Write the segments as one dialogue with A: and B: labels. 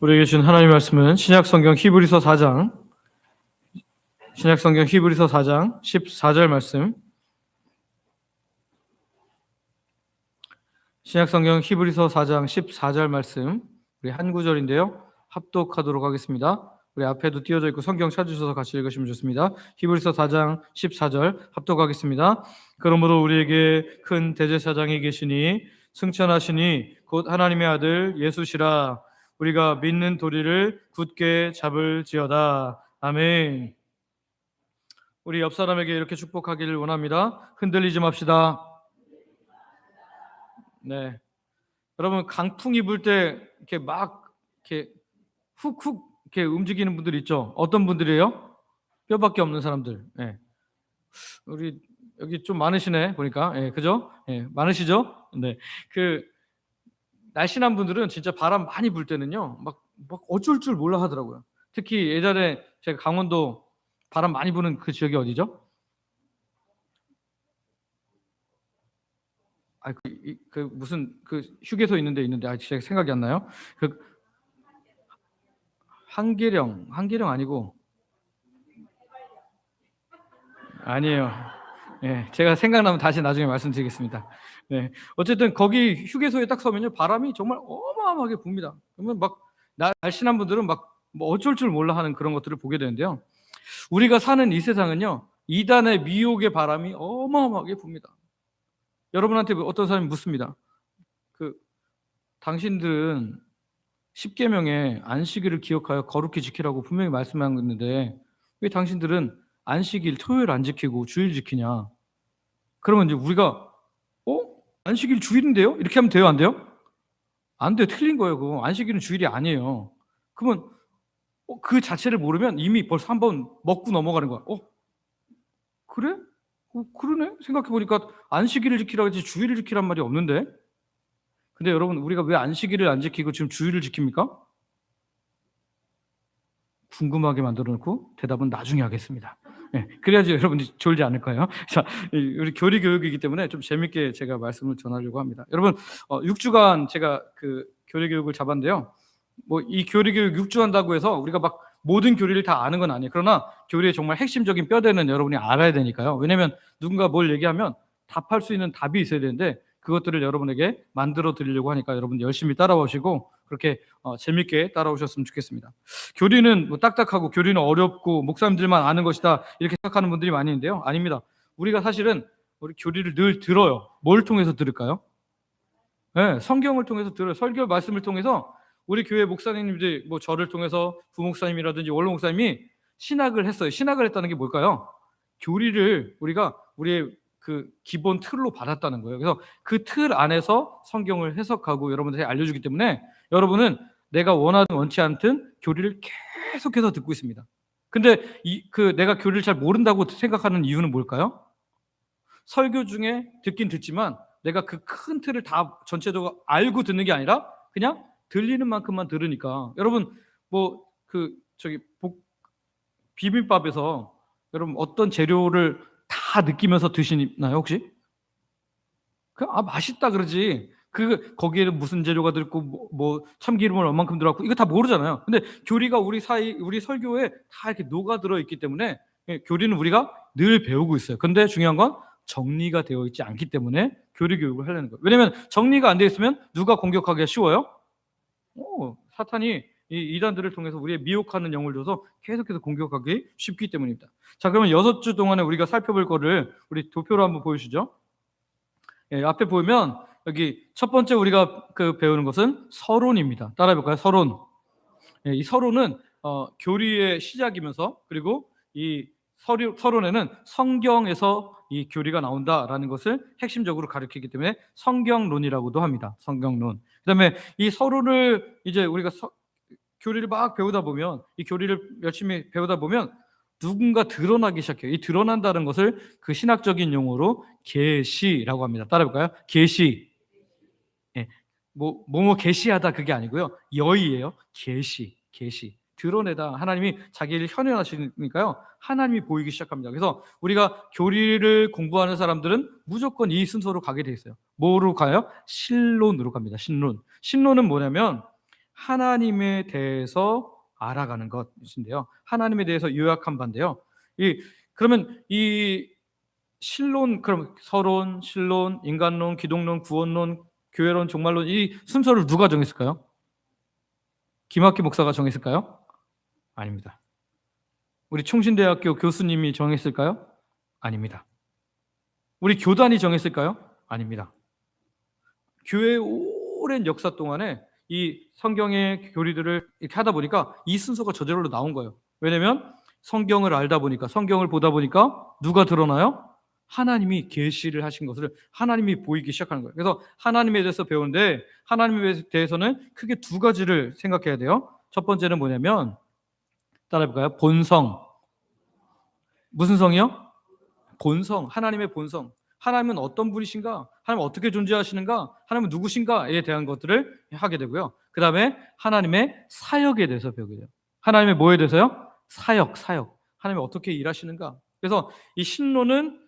A: 우리에게 주신 하나님의 말씀은 신약성경 히브리서 4장 14절 말씀, 신약성경 히브리서 4장 14절 말씀, 우리 한 구절인데요. 합독하도록 하겠습니다. 우리 앞에도 띄어져 있고 성경 찾으셔서 같이 읽으시면 좋습니다. 히브리서 4장 14절 합독하겠습니다. 그러므로 우리에게 큰 대제사장이 계시니 승천하시니 곧 하나님의 아들 예수시라. 우리가 믿는 도리를 굳게 잡을지어다. 아멘. 우리 옆 사람에게 이렇게 축복하기를 원합니다. 흔들리지 맙시다. 네. 여러분, 강풍이 불 때 이렇게 막 이렇게 훅훅 이렇게 움직이는 분들 있죠? 어떤 분들이에요? 뼈밖에 없는 사람들. 네. 우리 여기 좀 많으시네 보니까. 예, 그죠? 예, 많으시죠? 네. 그 날씬한 분들은 진짜 바람 많이 불 때는요, 막 어쩔 줄 몰라 하더라고요. 특히 예전에 제가 강원도 바람 많이 부는 그 지역이 어디죠? 무슨 그 휴게소 있는데 제가 생각이 안 나요. 그 한계령 아니고 아니에요. 예, 제가 생각나면 다시 나중에 말씀드리겠습니다. 네, 어쨌든 거기 휴게소에 딱 서면요, 바람이 정말 어마어마하게 붑니다. 그러면 막 날씬한 분들은 막 뭐 어쩔 줄 몰라 하는 그런 것들을 보게 되는데요. 우리가 사는 이 세상은요, 이단의 미혹의 바람이 어마어마하게 붑니다. 여러분한테 어떤 사람이 묻습니다. 그 당신들은 십계명에 안식일을 기억하여 거룩히 지키라고 분명히 말씀한 건데 왜 당신들은 안식일 토요일 안 지키고 주일 지키냐? 그러면 이제 우리가 안식일 주일인데요? 이렇게 하면 돼요, 안 돼요? 안 돼요. 틀린 거예요. 그거. 안식일은 주일이 아니에요. 그러면 그 자체를 모르면 이미 벌써 한번 먹고 넘어가는 거야. 그래? 그러네? 생각해 보니까 안식일을 지키라고 했지 주일을 지키란 말이 없는데. 근데 여러분, 우리가 왜 안식일을 안 지키고 지금 주일을 지킵니까? 궁금하게 만들어 놓고 대답은 나중에 하겠습니다. 네, 그래야지 여러분들이 졸지 않을 거예요. 자, 우리 교리 교육이기 때문에 좀 재밌게 제가 말씀을 전하려고 합니다. 여러분, 6주간 제가 그 교리 교육을 잡았는데요. 뭐 이 교리 교육 6주 한다고 해서 우리가 막 모든 교리를 다 아는 건 아니에요. 그러나 교리의 정말 핵심적인 뼈대는 여러분이 알아야 되니까요. 왜냐하면 누군가 뭘 얘기하면 답할 수 있는 답이 있어야 되는데 그것들을 여러분에게 만들어 드리려고 하니까 여러분 열심히 따라오시고 그렇게 재밌게 따라오셨으면 좋겠습니다. 교리는 뭐 딱딱하고 교리는 어렵고 목사님들만 아는 것이다 이렇게 생각하는 분들이 많이 있는데요. 아닙니다. 우리가 사실은 우리 교리를 늘 들어요. 뭘 통해서 들을까요? 네, 성경을 통해서 들어요. 설교 말씀을 통해서 우리 교회 목사님들이 뭐 저를 통해서 부목사님이라든지 원로 목사님이 신학을 했어요. 신학을 했다는 게 뭘까요? 교리를 우리가 우리의 그 기본 틀로 받았다는 거예요. 그래서 그 틀 안에서 성경을 해석하고 여러분들에게 알려주기 때문에 여러분은 내가 원하든 원치 않든 교리를 계속해서 듣고 있습니다. 근데 내가 교리를 잘 모른다고 생각하는 이유는 뭘까요? 설교 중에 듣긴 듣지만 내가 그 큰 틀을 다 전체적으로 알고 듣는 게 아니라 그냥 들리는 만큼만 들으니까. 여러분 뭐 비빔밥에서 여러분 어떤 재료를 다 느끼면서 드시나요 혹시? 맛있다 그러지. 거기에는 무슨 재료가 들고 뭐 참기름을 얼만큼 들어갔고 이거 다 모르잖아요. 근데 교리가 우리 설교에 다 이렇게 녹아들어 있기 때문에 교리는 우리가 늘 배우고 있어요. 근데 중요한 건 정리가 되어 있지 않기 때문에 교리 교육을 하려는 거예요. 왜냐하면 정리가 안 되어 있으면 누가 공격하기가 쉬워요? 사탄이 이 이단들을 통해서 우리의 미혹하는 영을 줘서 계속해서 공격하기 쉽기 때문입니다. 자, 그러면 6주 동안에 우리가 살펴볼 거를 우리 도표로 한번 보여주시죠. 예, 앞에 보면 여기 첫 번째 우리가 배우는 것은 서론입니다. 따라해볼까요? 서론. 예, 이 서론은 교리의 시작이면서 그리고 이 서론에는 성경에서 이 교리가 나온다라는 것을 핵심적으로 가르치기 때문에 성경론이라고도 합니다. 성경론. 그다음에 이 서론을 이제 우리가 교리를 막 배우다 보면 이 교리를 열심히 배우다 보면 누군가 드러나기 시작해요. 이 드러난다는 것을 그 신학적인 용어로 계시라고 합니다. 따라해볼까요? 계시. 예, 뭐뭐 계시하다 그게 아니고요. 여의예요. 계시. 드러내다. 하나님이 자기를 현현하시니까요. 하나님이 보이기 시작합니다. 그래서 우리가 교리를 공부하는 사람들은 무조건 이 순서로 가게 돼 있어요. 뭐로 가요? 신론으로 갑니다. 신론은 뭐냐면 하나님에 대해서 알아가는 것인데요. 하나님에 대해서 요약한 바인데요. 그러면 이 신론, 그럼 서론, 신론, 인간론, 기독론, 구원론, 교회론, 종말론, 이 순서를 누가 정했을까요? 김학기 목사가 정했을까요? 아닙니다. 우리 충신대학교 교수님이 정했을까요? 아닙니다. 우리 교단이 정했을까요? 아닙니다. 교회의 오랜 역사 동안에 이 성경의 교리들을 이렇게 하다 보니까 이 순서가 저절로 나온 거예요. 왜냐면 성경을 알다 보니까, 성경을 보다 보니까 누가 드러나요? 하나님이 계시를 하신 것을 하나님이 보이기 시작하는 거예요. 그래서 하나님에 대해서 배우는데, 하나님에 대해서는 크게 두 가지를 생각해야 돼요. 첫 번째는 뭐냐면, 따라해볼까요? 본성. 무슨 성이요? 본성, 하나님의 본성. 하나님은 어떤 분이신가? 하나님은 어떻게 존재하시는가? 하나님은 누구신가에 대한 것들을 하게 되고요. 그 다음에 하나님의 사역에 대해서 배우게 돼요. 하나님의 뭐에 대해서요? 사역. 하나님이 어떻게 일하시는가? 그래서 이 신론은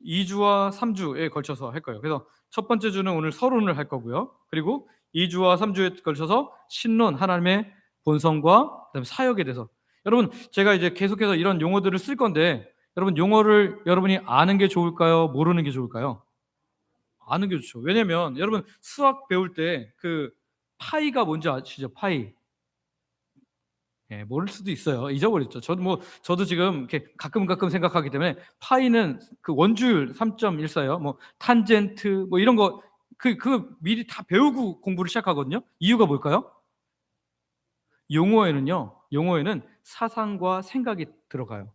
A: 2주와 3주에 걸쳐서 할 거예요. 그래서 첫 번째 주는 오늘 서론을 할 거고요. 그리고 2주와 3주에 걸쳐서 신론, 하나님의 본성과 그다음에 사역에 대해서. 여러분, 제가 이제 계속해서 이런 용어들을 쓸 건데, 여러분, 용어를 여러분이 아는 게 좋을까요? 모르는 게 좋을까요? 아는 게 좋죠. 왜냐면 여러분, 수학 배울 때 그 파이가 뭔지 아시죠? 파이. 예, 모를 수도 있어요. 잊어버렸죠. 저도 지금 이렇게 가끔 생각하기 때문에, 파이는 그 원주율 3.14요. 뭐 탄젠트 뭐 이런 거, 미리 다 배우고 공부를 시작하거든요. 이유가 뭘까요? 용어에는 사상과 생각이 들어가요.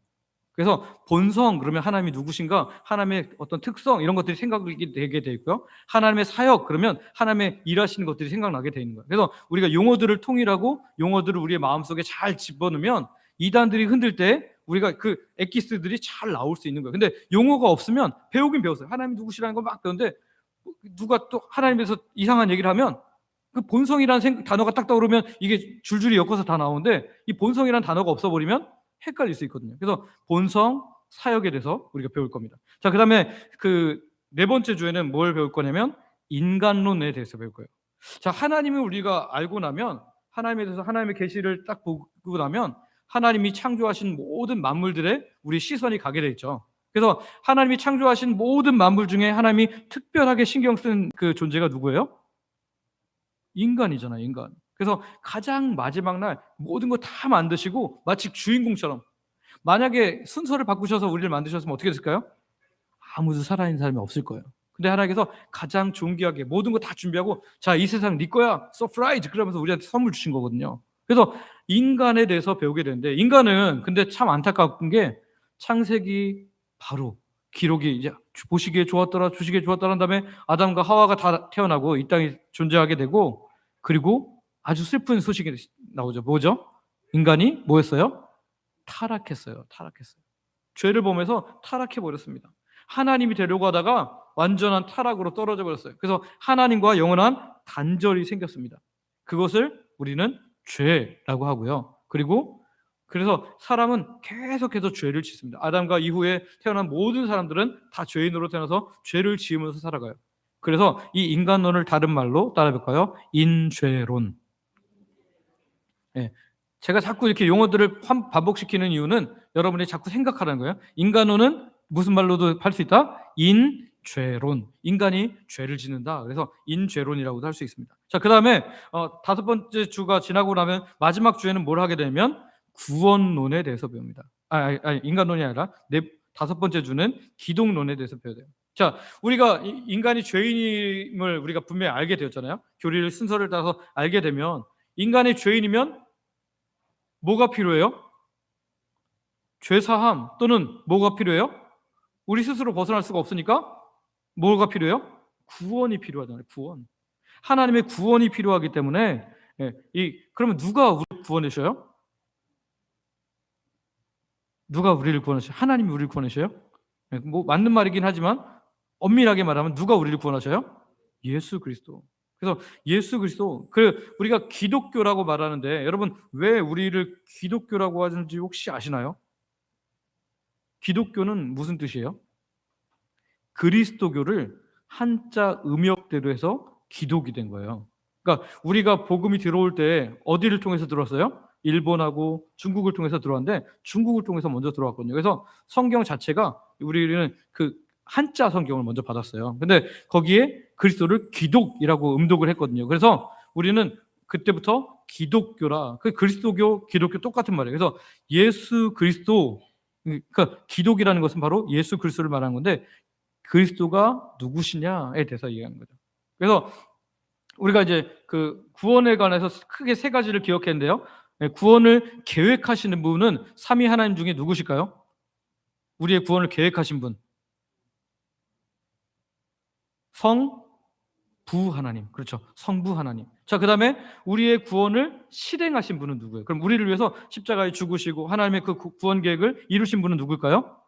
A: 그래서 본성, 그러면 하나님이 누구신가, 하나님의 어떤 특성, 이런 것들이 생각이 되게 돼 있고요. 하나님의 사역, 그러면 하나님의 일하시는 것들이 생각나게 돼 있는 거예요. 그래서 우리가 용어들을 통일하고 용어들을 우리의 마음속에 잘 집어넣으면 이단들이 흔들 때 우리가 그 엑기스들이 잘 나올 수 있는 거예요. 근데 용어가 없으면 배우긴 배웠어요. 하나님 누구시라는 걸 막 배웠는데, 누가 또 하나님에서 이상한 얘기를 하면 그 본성이라는 단어가 딱 떠오르면 이게 줄줄이 엮어서 다 나오는데, 이 본성이라는 단어가 없어버리면 헷갈릴 수 있거든요. 그래서 본성, 사역에 대해서 우리가 배울 겁니다. 자, 그다음에 그 네 번째 주에는 뭘 배울 거냐면 인간론에 대해서 배울 거예요. 자, 하나님을 우리가 알고 나면, 하나님에 대해서, 하나님의 계시를 딱 보고 나면 하나님이 창조하신 모든 만물들에 우리 시선이 가게 돼 있죠. 그래서 하나님이 창조하신 모든 만물 중에 하나님이 특별하게 신경 쓴 그 존재가 누구예요? 인간이잖아요, 인간. 그래서 가장 마지막 날 모든 거 다 만드시고 마치 주인공처럼, 만약에 순서를 바꾸셔서 우리를 만드셨으면 어떻게 됐을까요? 아무도 살아있는 사람이 없을 거예요. 근데 하나님께서 가장 존귀하게 모든 거 다 준비하고, 자, 이 세상 네 거야, 서프라이즈, 그러면서 우리한테 선물 주신 거거든요. 그래서 인간에 대해서 배우게 되는데, 인간은 근데 참 안타까운 게, 창세기 바로 기록이 이제 보시기에 좋았더라, 주시기에 좋았더라 한 다음에 아담과 하와가 다 태어나고 이 땅에 존재하게 되고, 그리고 아주 슬픈 소식이 나오죠. 뭐죠? 인간이 뭐였어요? 타락했어요. 죄를 범해서 타락해 버렸습니다. 하나님이 되려고 하다가 완전한 타락으로 떨어져 버렸어요. 그래서 하나님과 영원한 단절이 생겼습니다. 그것을 우리는 죄라고 하고요. 그래서 사람은 계속해서 죄를 짓습니다. 아담과 이후에 태어난 모든 사람들은 다 죄인으로 태어나서 죄를 지으면서 살아가요. 그래서 이 인간론을 다른 말로 따라해볼까요? 인죄론. 예. 제가 자꾸 이렇게 용어들을 반복시키는 이유는 여러분이 자꾸 생각하라는 거예요. 인간론은 무슨 말로도 할 수 있다? 인죄론. 인간이 죄를 짓는다. 그래서 인죄론이라고도 할 수 있습니다. 자, 그 다음에 다섯 번째 주가 지나고 나면 마지막 주에는 뭘 하게 되면 구원론에 대해서 배웁니다. 아니, 인간론이 아니라 다섯 번째 주는 기독론에 대해서 배워야 돼요. 자, 우리가 인간이 죄인임을 우리가 분명히 알게 되었잖아요. 교리를 순서를 따서 알게 되면, 인간이 죄인이면 뭐가 필요해요? 죄사함, 또는 뭐가 필요해요? 우리 스스로 벗어날 수가 없으니까 뭐가 필요해요? 구원이 필요하잖아요. 구원. 하나님의 구원이 필요하기 때문에, 그러면 누가 우리를 구원하셔요? 누가 우리를 구원하셔요? 하나님이 우리를 구원하셔요? 뭐 맞는 말이긴 하지만 엄밀하게 말하면 누가 우리를 구원하셔요? 예수 그리스도. 그래서 예수 그리스도, 우리가 기독교라고 말하는데, 여러분 왜 우리를 기독교라고 하는지 혹시 아시나요? 기독교는 무슨 뜻이에요? 그리스도교를 한자 음역대로 해서 기독이 된 거예요. 그러니까 우리가 복음이 들어올 때 어디를 통해서 들어왔어요? 일본하고 중국을 통해서 들어왔는데 중국을 통해서 먼저 들어왔거든요. 그래서 성경 자체가 우리는 그 한자 성경을 먼저 받았어요. 근데 거기에 그리스도를 기독이라고 음독을 했거든요. 그래서 우리는 그때부터 기독교라, 그 그리스도교, 기독교 똑같은 말이에요. 그래서 예수 그리스도, 그러니까 기독이라는 것은 바로 예수 그리스도를 말하는 건데 그리스도가 누구시냐에 대해서 얘기하는 거죠. 그래서 우리가 이제 그 구원에 관해서 크게 세 가지를 기억했는데요. 구원을 계획하시는 분은 삼위 하나님 중에 누구실까요? 우리의 구원을 계획하신 분. 성부 하나님. 그렇죠. 성부 하나님. 자, 그다음에 우리의 구원을 실행하신 분은 누구예요? 그럼 우리를 위해서 십자가에 죽으시고 하나님의 그 구원 계획을 이루신 분은 누굴까요?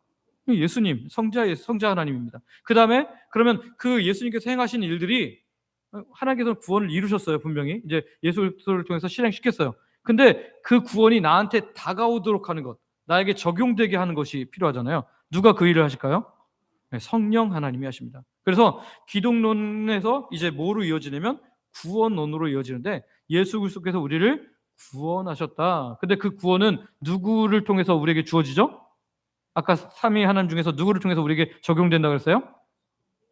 A: 예수님, 성자 하나님입니다. 그다음에 그러면 그 예수님께서 행하신 일들이 하나님께서 구원을 이루셨어요. 분명히 이제 예수를 통해서 실행시켰어요. 근데 그 구원이 나한테 다가오도록 하는 것, 나에게 적용되게 하는 것이 필요하잖아요. 누가 그 일을 하실까요? 성령 하나님이 하십니다. 그래서 기독론에서 이제 뭐로 이어지냐면 구원론으로 이어지는데 예수 그리스도께서 우리를 구원하셨다. 근데 그 구원은 누구를 통해서 우리에게 주어지죠? 아까 삼위 하나님 중에서 누구를 통해서 우리에게 적용된다고 그랬어요?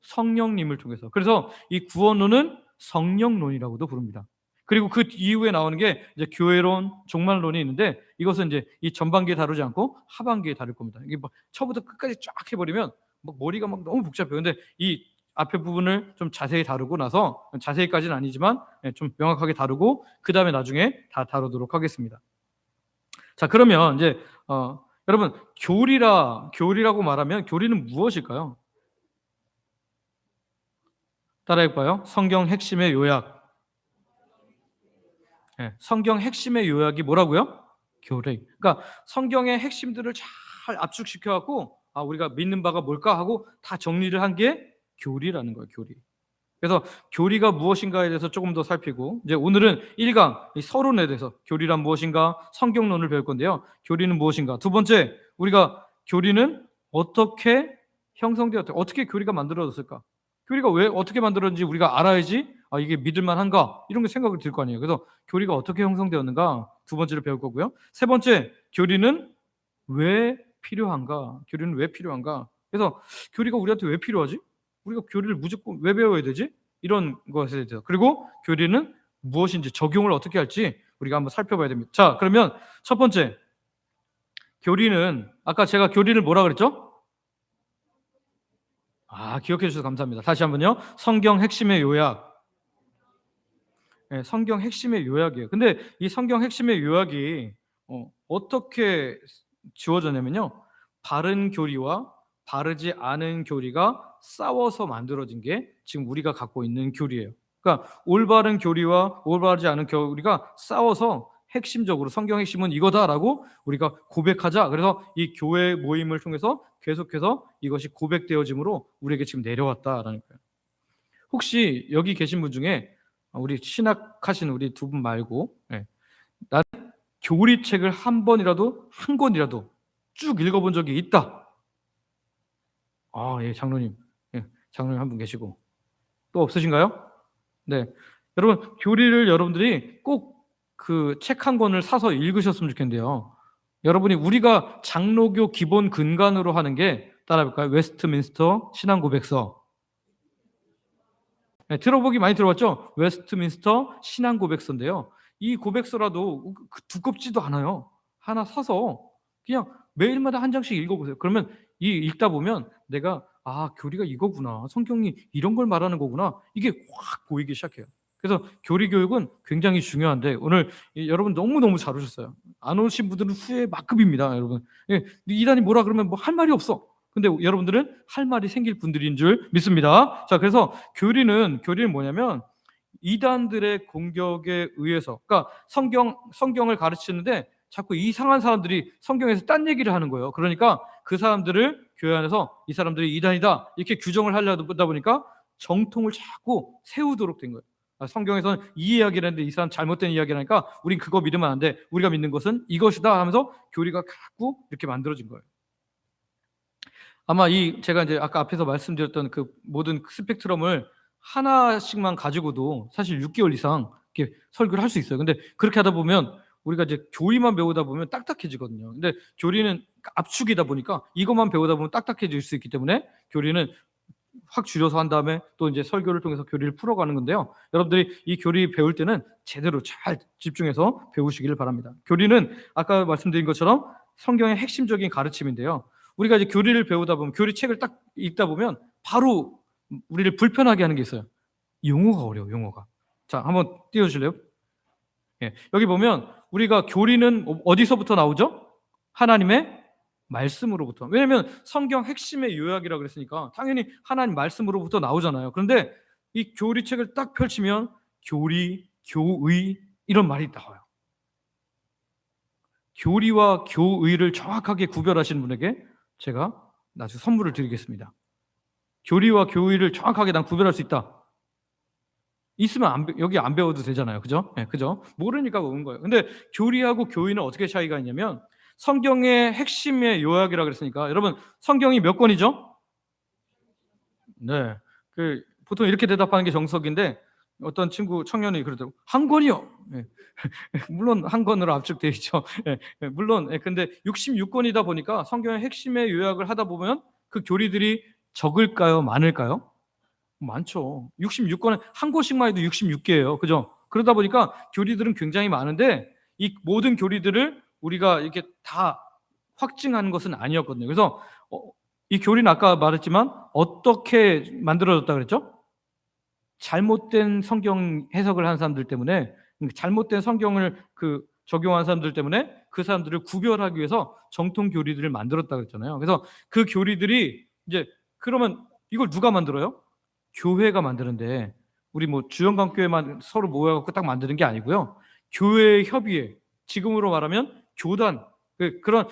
A: 성령님을 통해서. 그래서 이 구원론은 성령론이라고도 부릅니다. 그리고 그 이후에 나오는 게 이제 교회론, 종말론이 있는데 이것은 이제 이 전반기에 다루지 않고 하반기에 다룰 겁니다. 이게 막 처음부터 끝까지 쫙 해버리면 막 머리가 막 너무 복잡해요. 근데 이 앞에 부분을 좀 자세히 다루고 나서, 자세히까지는 아니지만 좀 명확하게 다루고 그 다음에 나중에 다 다루도록 하겠습니다. 자, 그러면 이제 여러분 교리라고 말하면 교리는 무엇일까요? 따라해볼까요? 성경 핵심의 요약. 성경 핵심의 요약이 뭐라고요? 교리. 그러니까 성경의 핵심들을 잘 압축시켜갖고 우리가 믿는 바가 뭘까 하고 다 정리를 한 게 교리라는 거예요. 교리. 그래서 교리가 무엇인가에 대해서 조금 더 살피고 이제 오늘은 1강 이 서론에 대해서 교리란 무엇인가 성경론을 배울 건데요. 교리는 무엇인가. 두 번째 우리가 교리는 어떻게 형성되었다. 어떻게 교리가 만들어졌을까? 교리가 왜 어떻게 만들어졌는지 우리가 알아야지 이게 믿을만한가 이런 게 생각이 들 거 아니에요. 그래서 교리가 어떻게 형성되었는가 두 번째로 배울 거고요. 세 번째 교리는 왜 필요한가? 교리는 왜 필요한가? 그래서 교리가 우리한테 왜 필요하지? 우리가 교리를 무조건 왜 배워야 되지? 이런 것에 대해서. 그리고 교리는 무엇인지 적용을 어떻게 할지 우리가 한번 살펴봐야 됩니다. 자, 그러면 첫 번째 교리는 아까 제가 교리를 뭐라 그랬죠? 기억해 주셔서 감사합니다. 다시 한번요. 성경 핵심의 요약. 성경 핵심의 요약이에요. 근데 이 성경 핵심의 요약이 어떻게 지워졌냐면요. 바른 교리와 바르지 않은 교리가 싸워서 만들어진 게 지금 우리가 갖고 있는 교리예요. 그러니까 올바른 교리와 올바르지 않은 교리가 싸워서 핵심적으로 성경 핵심은 이거다라고 우리가 고백하자. 그래서 이 교회 모임을 통해서 계속해서 이것이 고백되어짐으로 우리에게 지금 내려왔다라는 거예요. 혹시 여기 계신 분 중에 우리 신학하신 우리 두 분 말고 나는 교리책을 한 권이라도 쭉 읽어본 적이 있다. 예, 장로님. 장로님 한 분 계시고. 또 없으신가요? 네. 여러분, 교리를 여러분들이 꼭 그 책 한 권을 사서 읽으셨으면 좋겠는데요. 여러분이 우리가 장로교 기본 근간으로 하는 게 따라해볼까요? 웨스트민스터 신앙고백서. 들어보기 많이 들어봤죠? 웨스트민스터 신앙고백서인데요. 이 고백서라도 두껍지도 않아요. 하나 사서 그냥 매일마다 한 장씩 읽어보세요. 그러면 읽다 보면 내가 교리가 이거구나. 성경이 이런 걸 말하는 거구나. 이게 확 보이기 시작해요. 그래서 교리 교육은 굉장히 중요한데 오늘 여러분 너무너무 잘 오셨어요. 안 오신 분들은 후회 막급입니다. 여러분. 이단이 뭐라 그러면 뭐 할 말이 없어. 근데 여러분들은 할 말이 생길 분들인 줄 믿습니다. 자, 그래서 교리는 뭐냐면 이단들의 공격에 의해서, 그러니까 성경을 가르치는데 자꾸 이상한 사람들이 성경에서 딴 얘기를 하는 거예요. 그러니까 그 사람들을 교회 안에서 이 사람들이 이단이다 이렇게 규정을 하려다 보니까 정통을 자꾸 세우도록 된 거예요. 성경에서는 이 이야기를 했는데 이 사람 잘못된 이야기라니까 우린 그거 믿으면 안 돼. 우리가 믿는 것은 이것이다 하면서 교리가 자꾸 이렇게 만들어진 거예요. 아마 제가 이제 아까 앞에서 말씀드렸던 그 모든 스펙트럼을 하나씩만 가지고도 사실 6개월 이상 이렇게 설교를 할 수 있어요. 근데 그렇게 하다 보면 우리가 이제 교리만 배우다 보면 딱딱해지거든요. 근데 교리는 압축이다 보니까 이것만 배우다 보면 딱딱해질 수 있기 때문에 교리는 확 줄여서 한 다음에 또 이제 설교를 통해서 교리를 풀어가는 건데요. 여러분들이 이 교리 배울 때는 제대로 잘 집중해서 배우시기를 바랍니다. 교리는 아까 말씀드린 것처럼 성경의 핵심적인 가르침인데요. 우리가 이제 교리를 배우다 보면 교리 책을 딱 읽다 보면 바로 우리를 불편하게 하는 게 있어요. 용어가 어려워, 용어가. 자, 한번 띄워주실래요? 예, 여기 보면 우리가 교리는 어디서부터 나오죠? 하나님의 말씀으로부터. 왜냐하면 성경 핵심의 요약이라고 그랬으니까 당연히 하나님 말씀으로부터 나오잖아요. 그런데 이 교리책을 딱 펼치면 교리, 교의 이런 말이 나와요. 교리와 교의를 정확하게 구별하시는 분에게 제가 나중에 선물을 드리겠습니다. 교리와 교의를 정확하게 난 구별할 수 있다. 있으면 여기 안 배워도 되잖아요. 그죠? 네, 그죠? 모르니까 온 거예요. 근데 교리하고 교의는 어떻게 차이가 있냐면 성경의 핵심의 요약이라고 그랬으니까 여러분 성경이 몇 권이죠? 네. 보통 이렇게 대답하는 게 정석인데 어떤 친구 청년이 그러더라고. 한 권이요. 네. 물론 한 권으로 압축돼 있죠. 네. 물론 근데 66권이다 보니까 성경의 핵심의 요약을 하다 보면 그 교리들이 적을까요? 많을까요? 많죠. 66권에 한 곳씩만 해도 66개예요. 그죠? 그러다 보니까 교리들은 굉장히 많은데 이 모든 교리들을 우리가 이렇게 다 확증하는 것은 아니었거든요. 그래서 이 교리는 아까 말했지만 어떻게 만들어졌다 그랬죠? 잘못된 성경 해석을 한 사람들 때문에 잘못된 성경을 적용한 사람들 때문에 그 사람들을 구별하기 위해서 정통 교리들을 만들었다 그랬잖아요. 그래서 그 교리들이 이제 그러면 이걸 누가 만들어요? 교회가 만드는데 우리 뭐 주영강교회만 서로 모여갖고 딱 만드는 게 아니고요. 교회 협의회, 지금으로 말하면 교단, 그런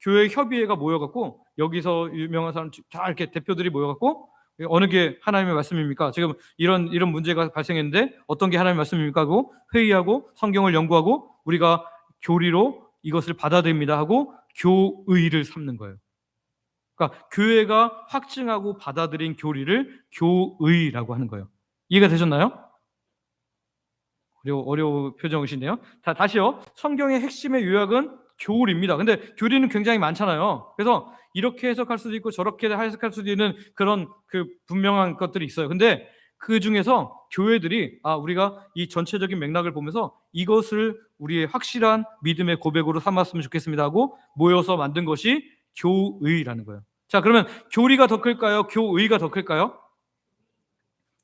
A: 교회 협의회가 모여갖고 여기서 유명한 사람 다 이렇게 대표들이 모여갖고 어느 게 하나님의 말씀입니까? 지금 이런 문제가 발생했는데 어떤 게 하나님의 말씀입니까? 하고 회의하고 성경을 연구하고 우리가 교리로 이것을 받아들입니다 하고 교의를 삼는 거예요. 그러니까 교회가 확증하고 받아들인 교리를 교의라고 하는 거예요. 이해가 되셨나요? 어려운 표정이시네요. 다시요. 성경의 핵심의 요약은 교리입니다. 근데 교리는 굉장히 많잖아요. 그래서 이렇게 해석할 수도 있고 저렇게 해석할 수도 있는 그런 분명한 것들이 있어요. 근데 그 중에서 교회들이 우리가 이 전체적인 맥락을 보면서 이것을 우리의 확실한 믿음의 고백으로 삼았으면 좋겠습니다 하고 모여서 만든 것이 교의라는 거예요. 자, 그러면 교리가 더 클까요? 교의가 더 클까요?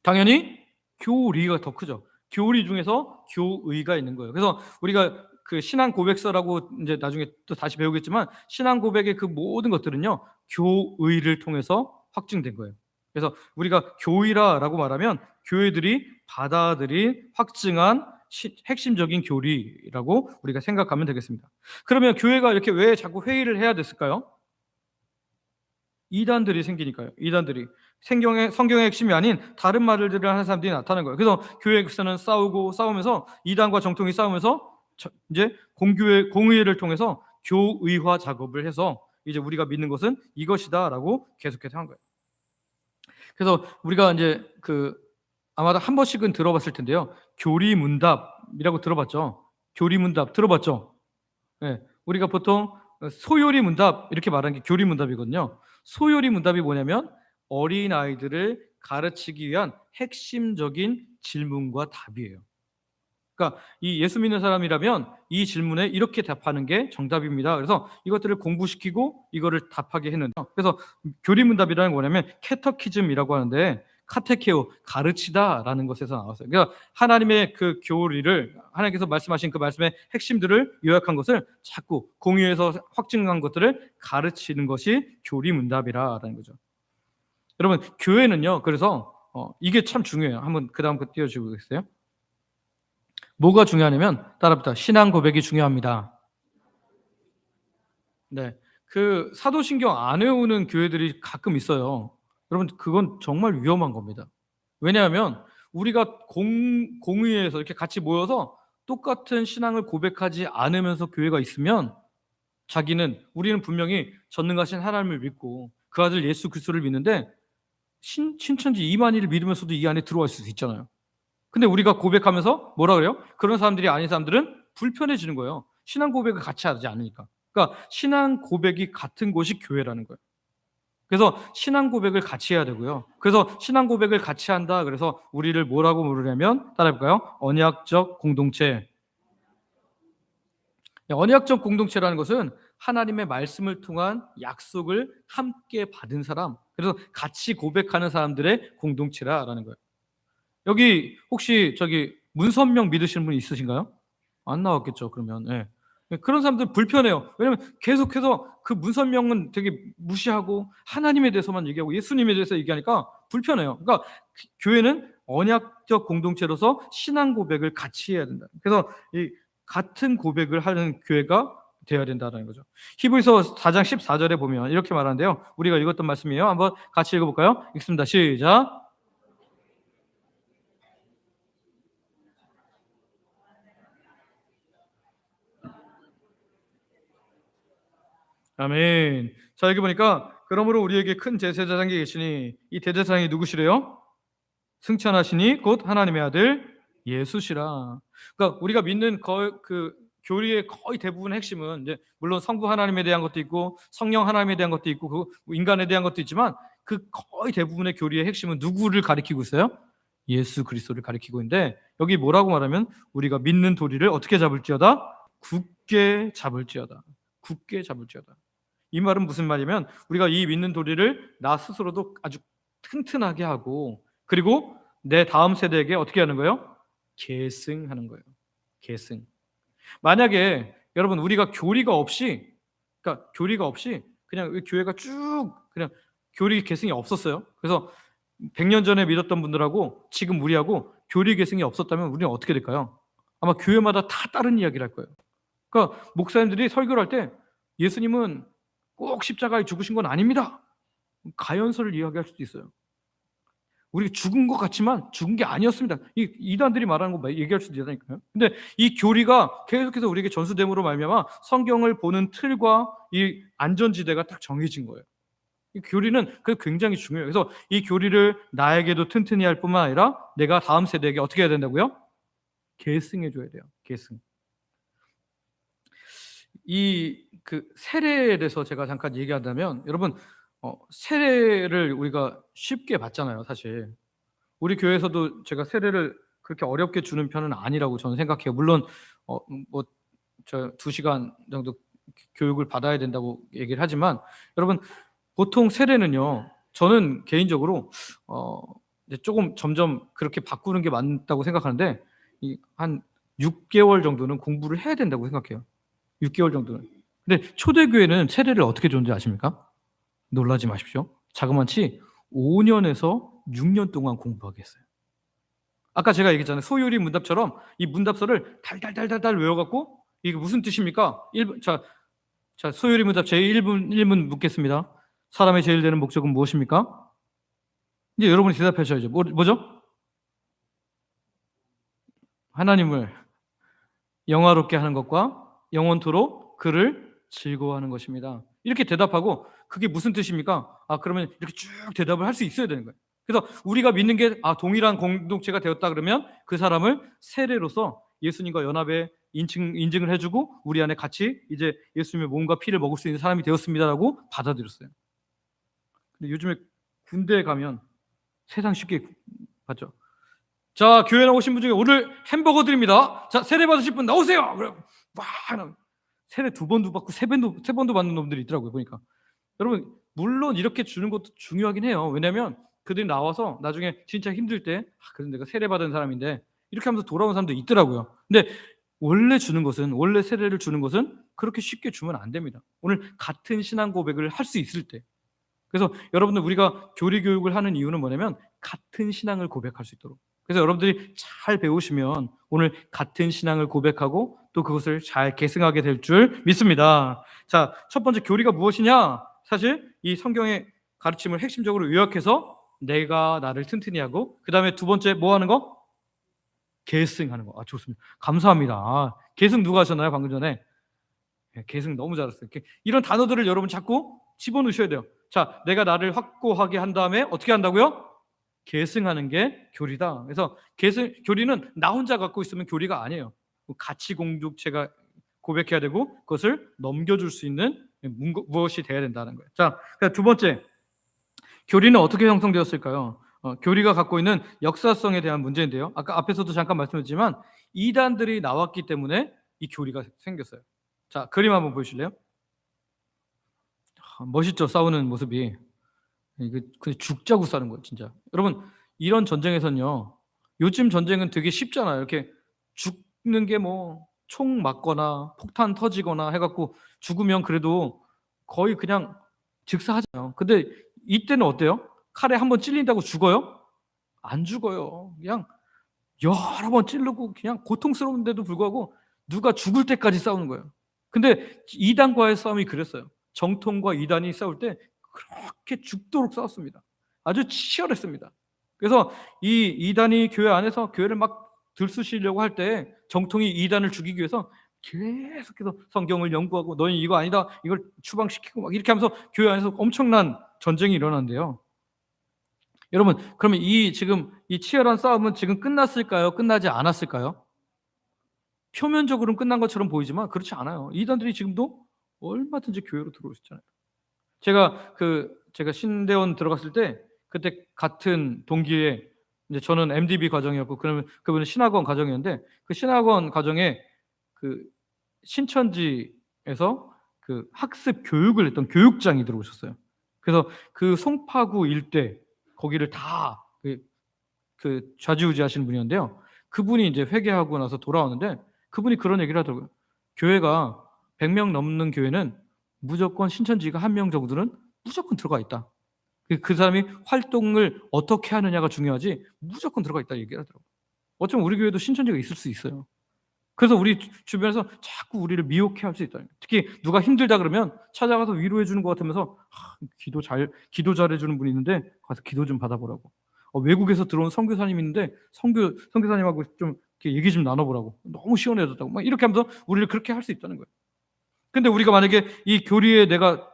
A: 당연히 교리가 더 크죠. 교리 중에서 교의가 있는 거예요. 그래서 우리가 신앙 고백서라고 이제 나중에 또 다시 배우겠지만 신앙 고백의 모든 것들은요 교의를 통해서 확증된 거예요. 그래서 우리가 교의라고 말하면 교회들이 받아들인 확증한 핵심적인 교리라고 우리가 생각하면 되겠습니다. 그러면 교회가 이렇게 왜 자꾸 회의를 해야 됐을까요? 이단들이 생기니까요. 이단들이 성경의 핵심이 아닌 다른 말들을 하는 사람들이 나타나는 거예요. 그래서 교회에서는 싸우면서 이단과 정통이 싸우면서 이제 공의회를 통해서 교의화 작업을 해서 이제 우리가 믿는 것은 이것이다라고 계속해서 한 거예요. 그래서 우리가 이제 아마도 한 번씩은 들어봤을 텐데요. 교리문답이라고 들어봤죠. 교리문답 들어봤죠. 네, 우리가 보통 소요리 문답 이렇게 말하는 게 교리문답이거든요. 소요리 문답이 뭐냐면 어린 아이들을 가르치기 위한 핵심적인 질문과 답이에요. 그러니까 이 예수 믿는 사람이라면 이 질문에 이렇게 답하는 게 정답입니다. 그래서 이것들을 공부시키고 이거를 답하게 했는데, 그래서 교리문답이라는 게 뭐냐면 캐터키즘이라고 하는데 카테케오, 가르치다라는 것에서 나왔어요. 그러니까 하나님의 교리를, 하나님께서 말씀하신 그 말씀의 핵심들을 요약한 것을 자꾸 공유해서 확증한 것들을 가르치는 것이 교리문답이라는 거죠. 여러분, 교회는요, 그래서 이게 참 중요해요. 한번 그 다음 거 띄워주시겠어요? 뭐가 중요하냐면 따라붙어 신앙 고백이 중요합니다. 네, 사도신경 안 외우는 교회들이 가끔 있어요. 여러분, 그건 정말 위험한 겁니다. 왜냐하면 우리가 공의회에서 이렇게 같이 모여서 똑같은 신앙을 고백하지 않으면서 교회가 있으면 우리는 분명히 전능하신 하나님을 믿고 그 아들 예수 그리스도를 믿는데 신천지 이만희를 믿으면서도 이 안에 들어갈 수 있잖아요. 근데 우리가 고백하면서 뭐라 그래요? 그런 사람들이 아닌 사람들은 불편해지는 거예요. 신앙 고백을 같이 하지 않으니까. 그러니까 신앙 고백이 같은 곳이 교회라는 거예요. 그래서 신앙 고백을 같이 해야 되고요. 그래서 신앙 고백을 같이 한다. 그래서 우리를 뭐라고 부르냐면 따라해볼까요? 언약적 공동체. 언약적 공동체라는 것은 하나님의 말씀을 통한 약속을 함께 받은 사람, 그래서 같이 고백하는 사람들의 공동체라는 거예요. 여기 혹시 문선명 믿으시는 분 있으신가요? 안 나왔겠죠, 그러면. 예. 그런 사람들 불편해요. 왜냐면 계속해서 그 문선명은 되게 무시하고 하나님에 대해서만 얘기하고 예수님에 대해서 얘기하니까 불편해요. 그러니까 교회는 언약적 공동체로서 신앙 고백을 같이 해야 된다. 그래서 이 같은 고백을 하는 교회가 되어야 된다는 거죠. 히브리서 4장 14절에 보면 이렇게 말하는데요. 우리가 읽었던 말씀이에요. 한번 같이 읽어볼까요? 읽습니다. 시작. 아멘. 자, 여기 보니까 그러므로 우리에게 큰 제사장이 계시니 이 대제사장이 누구시래요? 승천하시니 곧 하나님의 아들 예수시라. 그러니까 우리가 믿는 그 교리의 거의 대부분의 핵심은 이제 물론 성부 하나님에 대한 것도 있고 성령 하나님에 대한 것도 있고 그 인간에 대한 것도 있지만 그 거의 대부분의 교리의 핵심은 누구를 가리키고 있어요? 예수 그리스도를 가리키고 있는데 여기 뭐라고 말하면 우리가 믿는 도리를 어떻게 잡을지어다? 굳게 잡을지어다. 굳게 잡을지어다. 이 말은 무슨 말이냐면 우리가 이 믿는 도리를 나 스스로도 아주 튼튼하게 하고 그리고 내 다음 세대에게 어떻게 하는 거예요? 계승하는 거예요. 계승. 만약에 여러분 우리가 교리가 없이 그러니까 교리가 없이 그냥 교회가 쭉 그냥 교리 계승이 없었어요. 그래서 100년 전에 믿었던 분들하고 지금 우리하고 교리 계승이 없었다면 우리는 어떻게 될까요? 아마 교회마다 다 다른 이야기를 할 거예요. 그러니까 목사님들이 설교를 할 때 예수님은 꼭 십자가에 죽으신 건 아닙니다. 가연설을 이야기할 수도 있어요. 우리가 죽은 것 같지만 죽은 게 아니었습니다. 이 이단들이 말하는 거 얘기할 수도 있다니까요. 근데 이 교리가 계속해서 우리에게 전수됨으로 말미암아 성경을 보는 틀과 이 안전지대가 딱 정해진 거예요. 이 교리는 그 굉장히 중요해요. 그래서 이 교리를 나에게도 튼튼히 할 뿐만 아니라 내가 다음 세대에게 어떻게 해야 된다고요? 계승해 줘야 돼요. 계승. 이 세례에 대해서 제가 잠깐 얘기한다면 여러분 세례를 우리가 쉽게 받잖아요, 사실. 우리 교회에서도 제가 세례를 그렇게 어렵게 주는 편은 아니라고 저는 생각해요. 물론 뭐 2시간 정도 교육을 받아야 된다고 얘기를 하지만 여러분 보통 세례는요. 저는 개인적으로 이제 조금 점점 그렇게 바꾸는 게 맞다고 생각하는데 한 6개월 정도는 공부를 해야 된다고 생각해요. 6개월 정도는. 근데 초대교회는 세례를 어떻게 줬는지 아십니까? 놀라지 마십시오. 자그마치 5년에서 6년 동안 공부하게 했어요. 아까 제가 얘기했잖아요. 소요리 문답처럼 이 문답서를 달달달달달 외워갖고 이게 무슨 뜻입니까? 자, 소요리 문답 제1문 묻겠습니다. 사람의 제일 되는 목적은 무엇입니까? 이제 여러분이 대답하셔야죠. 뭐죠? 하나님을 영화롭게 하는 것과 영원토록 그를 즐거워하는 것입니다. 이렇게 대답하고 그게 무슨 뜻입니까? 그러면 이렇게 쭉 대답을 할 수 있어야 되는 거예요. 그래서 우리가 믿는 게 동일한 공동체가 되었다 그러면 그 사람을 세례로서 예수님과 연합에 인증을 해주고 우리 안에 같이 이제 예수님의 몸과 피를 먹을 수 있는 사람이 되었습니다라고 받아들였어요. 근데 요즘에 군대에 가면 세상 쉽게 받죠. 자, 교회 나오신 분 중에 오늘 햄버거 드립니다. 자, 세례 받으실 분 나오세요. 그럼 막 세례 2번도 받고 3번도 받는 놈들이 있더라고요, 보니까. 여러분, 물론 이렇게 주는 것도 중요하긴 해요. 왜냐면 그들이 나와서 나중에 진짜 힘들 때 그래도 내가 세례 받은 사람인데 이렇게 하면서 돌아온 사람도 있더라고요. 근데 원래 세례를 주는 것은 그렇게 쉽게 주면 안 됩니다. 오늘 같은 신앙 고백을 할 수 있을 때. 그래서 여러분들 우리가 교리 교육을 하는 이유는 뭐냐면 같은 신앙을 고백할 수 있도록. 그래서 여러분들이 잘 배우시면 오늘 같은 신앙을 고백하고 또 그것을 잘 계승하게 될 줄 믿습니다. 자, 첫 번째 교리가 무엇이냐? 사실 이 성경의 가르침을 핵심적으로 요약해서 내가 나를 튼튼히 하고 그 다음에 두 번째 뭐 하는 거? 계승하는 거. 좋습니다. 감사합니다. 계승 누가 하셨나요? 방금 전에. 계승 너무 잘했어요. 이런 단어들을 여러분 자꾸 집어넣으셔야 돼요. 자, 내가 나를 확고하게 한 다음에 어떻게 한다고요? 계승하는 게 교리다. 그래서 교리는 나 혼자 갖고 있으면 교리가 아니에요. 가치 공동체가 고백해야 되고 그것을 넘겨줄 수 있는 무엇이 돼야 된다는 거예요. 자, 두 번째, 교리는 어떻게 형성되었을까요? 교리가 갖고 있는 역사성에 대한 문제인데요. 아까 앞에서도 잠깐 말씀드렸지만 이단들이 나왔기 때문에 이 교리가 생겼어요. 자, 그림 한번 보여주실래요? 멋있죠? 싸우는 모습이. 이거 그냥 죽자고 싸는 거예요, 진짜. 여러분, 이런 전쟁에서는요, 요즘 전쟁은 되게 쉽잖아요. 이렇게 죽는 게 뭐 총 맞거나 폭탄 터지거나 해갖고 죽으면 그래도 거의 그냥 즉사하잖아요. 근데 이때는 어때요? 칼에 한번 찔린다고 죽어요? 안 죽어요. 그냥 여러 번 찌르고 그냥 고통스러운데도 불구하고 누가 죽을 때까지 싸우는 거예요. 근데 이단과의 싸움이 그랬어요. 정통과 이단이 싸울 때 그렇게 죽도록 싸웠습니다. 아주 치열했습니다. 그래서 이 이단이 교회 안에서 교회를 막 들쑤시려고 할 때 정통이 이단을 죽이기 위해서 계속해서 성경을 연구하고 너희 이거 아니다, 이걸 추방시키고 막 이렇게 하면서 교회 안에서 엄청난 전쟁이 일어난대요. 여러분, 그러면 지금 이 치열한 싸움은 지금 끝났을까요? 끝나지 않았을까요? 표면적으로는 끝난 것처럼 보이지만 그렇지 않아요. 이단들이 지금도 얼마든지 교회로 들어올 수 있잖아요. 제가 신대원 들어갔을 때 그때 같은 동기에 이제 저는 MDB 과정이었고 그러면 그분은 신학원 과정이었는데 그 신학원 과정에 그 신천지에서 그 학습 교육을 했던 교육장이 들어오셨어요. 그래서 그 송파구 일대 거기를 다 좌지우지하시는 분이었는데요. 그분이 이제 회개하고 나서 돌아왔는데 그분이 그런 얘기를 하더라고요. 교회가 100명 넘는 교회는 무조건 신천지가 한 명 정도는 무조건 들어가 있다. 그 사람이 활동을 어떻게 하느냐가 중요하지 무조건 들어가 있다 얘기를 하더라고요. 어쩌면 우리 교회도 신천지가 있을 수 있어요. 그래서 우리 주변에서 자꾸 우리를 미혹해 할 수 있다. 특히 누가 힘들다 그러면 찾아가서 위로해 주는 것 같으면서 기도 잘해주는 분이 있는데 가서 기도 좀 받아보라고. 외국에서 들어온 선교사님 있는데 선교사님하고 좀 이렇게 얘기 좀 나눠보라고. 너무 시원해졌다고. 막 이렇게 하면서 우리를 그렇게 할 수 있다는 거예요. 근데 우리가 만약에 이 교리에 내가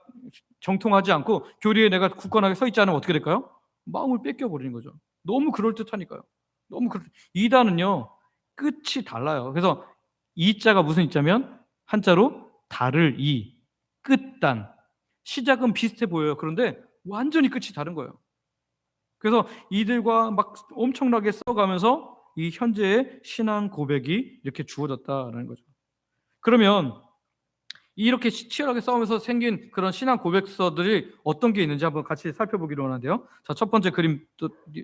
A: 정통하지 않고 교리에 내가 굳건하게 서 있지 않으면 어떻게 될까요? 마음을 뺏겨버리는 거죠. 너무 그럴듯하니까요. 이단은요 끝이 달라요. 그래서 이자가 무슨 이자면 한자로 다를 이, 끝단. 시작은 비슷해 보여요. 그런데 완전히 끝이 다른 거예요. 그래서 이들과 막 엄청나게 싸워가면서 이 현재의 신앙 고백이 이렇게 주어졌다라는 거죠. 그러면 이렇게 치열하게 싸우면서 생긴 그런 신앙 고백서들이 어떤 게 있는지 한번 같이 살펴보기로 하는데요. 자, 첫 번째 그림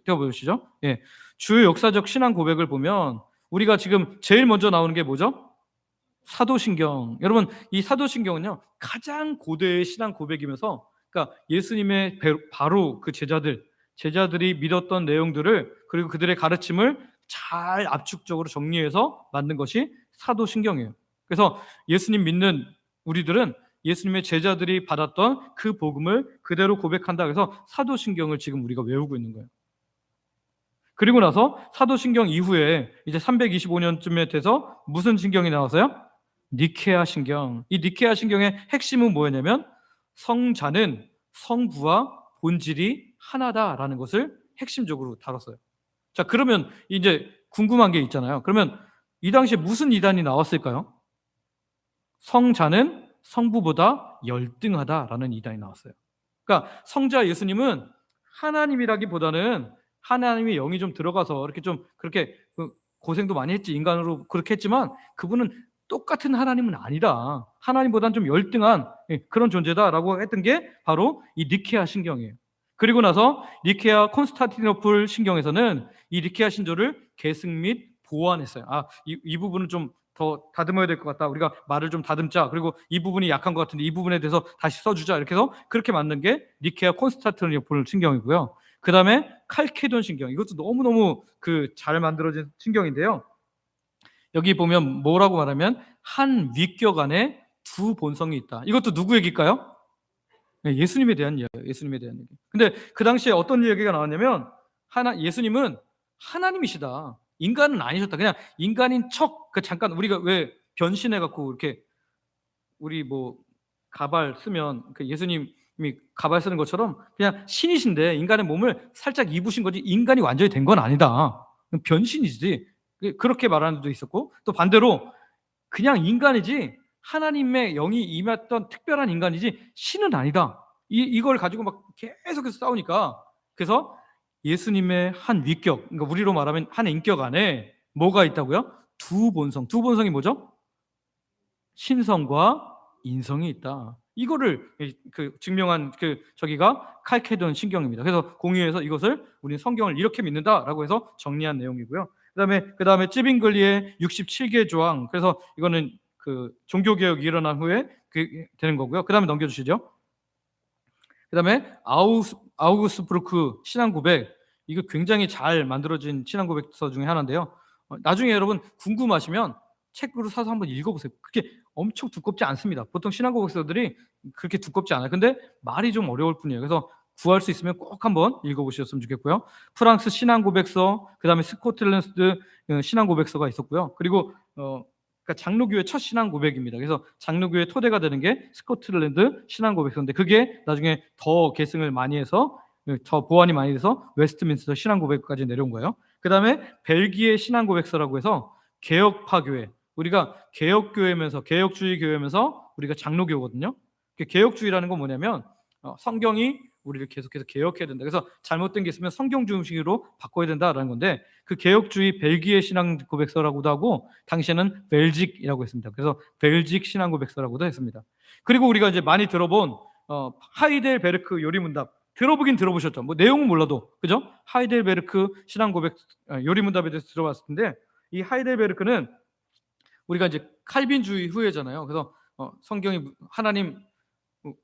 A: 띄워보시죠. 예, 주요 역사적 신앙 고백을 보면 우리가 지금 제일 먼저 나오는 게 뭐죠? 사도신경. 여러분, 이 사도신경은요 가장 고대의 신앙 고백이면서, 그러니까 예수님의 바로 그 제자들이 믿었던 내용들을 그리고 그들의 가르침을 잘 압축적으로 정리해서 만든 것이 사도신경이에요. 그래서 예수님 믿는 우리들은 예수님의 제자들이 받았던 그 복음을 그대로 고백한다. 그래서 사도신경을 지금 우리가 외우고 있는 거예요. 그리고 나서 사도신경 이후에 이제 325년쯤에 돼서 무슨 신경이 나왔어요? 니케아 신경. 이 니케아 신경의 핵심은 뭐였냐면 성자는 성부와 본질이 하나다라는 것을 핵심적으로 다뤘어요. 자, 그러면 이제 궁금한 게 있잖아요. 그러면 이 당시에 무슨 이단이 나왔을까요? 성자는 성부보다 열등하다라는 이단이 나왔어요. 그러니까 성자 예수님은 하나님이라기보다는 하나님의 영이 좀 들어가서 이렇게 좀 그렇게 고생도 많이 했지, 인간으로 그렇게 했지만 그분은 똑같은 하나님은 아니다. 하나님보다는 좀 열등한 그런 존재다라고 했던 게 바로 이 니케아 신경이에요. 그리고 나서 니케아 콘스탄티노플 신경에서는 이 니케아 신조를 계승 및 보완했어요. 이 부분은 좀 더 다듬어야 될 것 같다. 우리가 말을 좀 다듬자. 그리고 이 부분이 약한 것 같은데 이 부분에 대해서 다시 써주자. 이렇게 해서 그렇게 만든 게 니케아 콘스탄티노플 신경이고요. 그 다음에 칼케돈 신경. 이것도 너무너무 잘 만들어진 신경인데요. 여기 보면 뭐라고 말하면 한 위격 안에 두 본성이 있다. 이것도 누구 얘기일까요? 네, 예수님에 대한 이야기예요. 예수님에 대한 얘기. 근데 그 당시에 어떤 얘기가 나왔냐면 예수님은 하나님이시다. 인간은 아니셨다. 그냥 인간인 척 잠깐 우리가 왜 변신해 갖고 이렇게 우리 뭐 가발 쓰면 예수님이 가발 쓰는 것처럼 그냥 신이신데 인간의 몸을 살짝 입으신 거지 인간이 완전히 된 건 아니다. 변신이지. 그렇게 말하는 데도 있었고, 또 반대로 그냥 인간이지 하나님의 영이 임했던 특별한 인간이지 신은 아니다. 이걸 가지고 막 계속해서 싸우니까, 그래서 예수님의 한 위격, 그러니까 우리로 말하면 한 인격 안에 뭐가 있다고요? 두 본성. 두 본성이 뭐죠? 신성과 인성이 있다. 이거를 증명한 저기가 칼케돈 신경입니다. 그래서 공유해서 이것을 우리는 성경을 이렇게 믿는다라고 해서 정리한 내용이고요. 그다음에 찌빙글리의 67개 조항. 그래서 이거는 종교 개혁이 일어난 후에 되는 거고요. 그다음에 넘겨주시죠. 그다음에 아우구스부르크 신앙 고백. 이거 굉장히 잘 만들어진 신앙 고백서 중에 하나인데요. 나중에 여러분 궁금하시면 책으로 사서 한번 읽어보세요. 그렇게 엄청 두껍지 않습니다. 보통 신앙 고백서들이 그렇게 두껍지 않아요. 근데 말이 좀 어려울 뿐이에요. 그래서 구할 수 있으면 꼭 한번 읽어보셨으면 좋겠고요. 프랑스 신앙 고백서, 그다음에 스코틀랜드 신앙 고백서가 있었고요. 그리고 그러니까 장로교회 첫 신앙 고백입니다. 그래서 장로교회 토대가 되는 게 스코틀랜드 신앙 고백서인데, 그게 나중에 더 계승을 많이 해서 더 보완이 많이 돼서 웨스트민스터 신앙 고백까지 내려온 거예요. 그다음에 벨기에 신앙 고백서라고 해서 개혁파 교회, 우리가 개혁교회면서 개혁주의 교회면서 우리가 장로교거든요. 개혁주의라는 건 뭐냐면 성경이 우리를 계속해서 개혁해야 된다. 그래서 잘못된 게 있으면 성경 중심으로 바꿔야 된다라는 건데, 그 개혁주의 벨기에 신앙 고백서라고도 하고 당시에는 벨직이라고 했습니다. 그래서 벨직 신앙 고백서라고도 했습니다. 그리고 우리가 이제 많이 들어본 하이델베르크 요리문답, 들어보긴 들어보셨죠. 뭐 내용은 몰라도, 그죠? 하이델베르크 신앙 고백 요리문답에 대해서 들어봤을 텐데, 이 하이델베르크는 우리가 이제 칼빈주의 후예잖아요. 그래서 성경이 하나님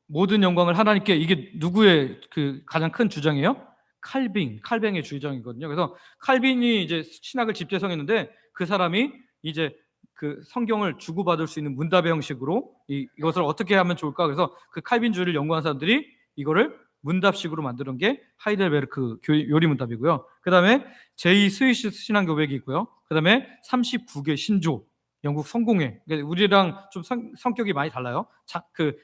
A: 모든 영광을 하나님께, 이게 누구의 가장 큰 주장이에요? 칼뱅의 주장이거든요. 그래서 칼빈이 이제 신학을 집재성했는데, 그 사람이 이제 성경을 주고받을 수 있는 문답의 형식으로 이것을 어떻게 하면 좋을까? 그래서 칼빈주의를 연구한 사람들이 이거를 문답식으로 만드는 게 하이델베르크 요리문답이고요. 그 다음에 제2 스위스 신앙교백이 있고요. 그 다음에 39개 신조, 영국 성공회. 그러니까 우리랑 좀 성격이 많이 달라요.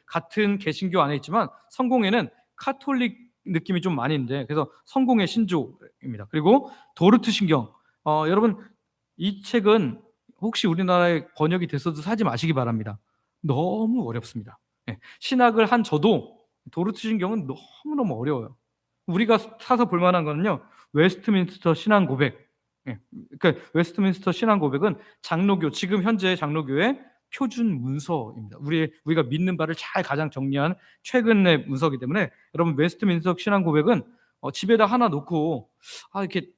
A: 같은 개신교 안에 있지만 성공회는 카톨릭 느낌이 좀 많이 있는데, 그래서 성공회 신조입니다. 그리고 도르트 신경. 여러분 이 책은 혹시 우리나라에 번역이 됐어도 사지 마시기 바랍니다. 너무 어렵습니다. 신학을 한 저도 도르트 신경은 너무너무 어려워요. 우리가 사서 볼만한 거는요, 웨스트민스터 신앙 고백. 그러니까 웨스트민스터 신앙 고백은 장로교, 지금 현재 장로교의 표준 문서입니다. 우리가 믿는 바를 잘 가장 정리한 최근의 문서이기 때문에, 여러분 웨스트민스터 신앙 고백은 집에다 하나 놓고 이렇게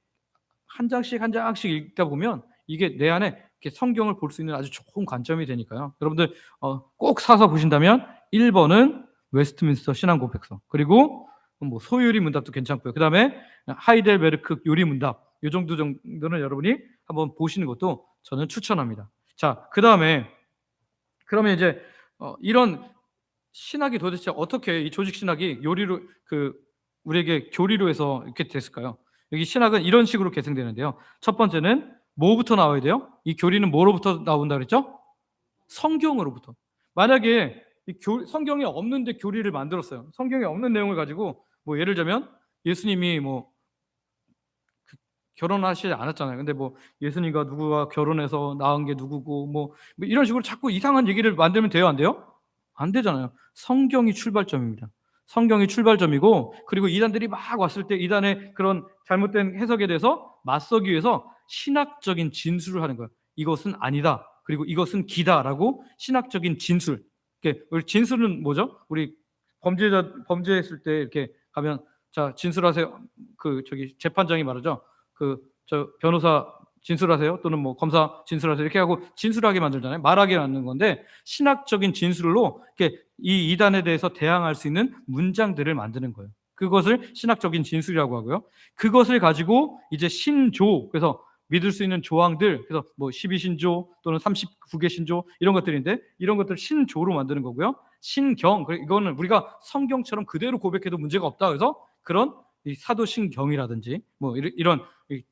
A: 한 장씩 읽다 보면 이게 내 안에 이렇게 성경을 볼 수 있는 아주 좋은 관점이 되니까요. 여러분들 꼭 사서 보신다면 1번은 웨스트민스터 신앙 고백서, 그리고 뭐 소요리 문답도 괜찮고요. 그 다음에 하이델베르크 요리 문답, 이 정도는 여러분이 한번 보시는 것도 저는 추천합니다. 자, 그 다음에 그러면 이제 이런 신학이 도대체 어떻게, 이 조직 신학이 요리로 우리에게 교리로 해서 이렇게 됐을까요? 여기 신학은 이런 식으로 계승되는데요. 첫 번째는 뭐부터 나와야 돼요? 이 교리는 뭐로부터 나온다 그랬죠? 성경으로부터. 만약에 성경이 없는데 교리를 만들었어요. 성경에 없는 내용을 가지고, 뭐 예를 들자면 예수님이 결혼하시지 않았잖아요. 근데 뭐 예수님과 누구가 결혼해서 낳은 게 누구고 뭐 이런 식으로 자꾸 이상한 얘기를 만들면 돼요, 안 돼요? 안 되잖아요. 성경이 출발점입니다. 성경이 출발점이고, 그리고 이단들이 막 왔을 때 이단의 그런 잘못된 해석에 대해서 맞서기 위해서 신학적인 진술을 하는 거예요. 이것은 아니다, 그리고 이것은 기다라고 신학적인 진술. 우리 진술은 뭐죠? 우리 범죄했을 때 이렇게 가면, 자, 진술하세요. 재판장이 말하죠. 변호사 진술하세요, 또는 뭐 검사 진술하세요, 이렇게 하고 진술하게 만들잖아요. 말하게 만드는 건데, 신학적인 진술로 이렇게 이 이단에 대해서 대항할 수 있는 문장들을 만드는 거예요. 그것을 신학적인 진술이라고 하고요. 그것을 가지고 이제 신조, 그래서 믿을 수 있는 조항들, 그래서 뭐 12신조 또는 39개 신조 이런 것들인데, 이런 것들을 신조로 만드는 거고요. 신경, 이거는 우리가 성경처럼 그대로 고백해도 문제가 없다. 그래서 그런 이 사도신경이라든지 뭐 이런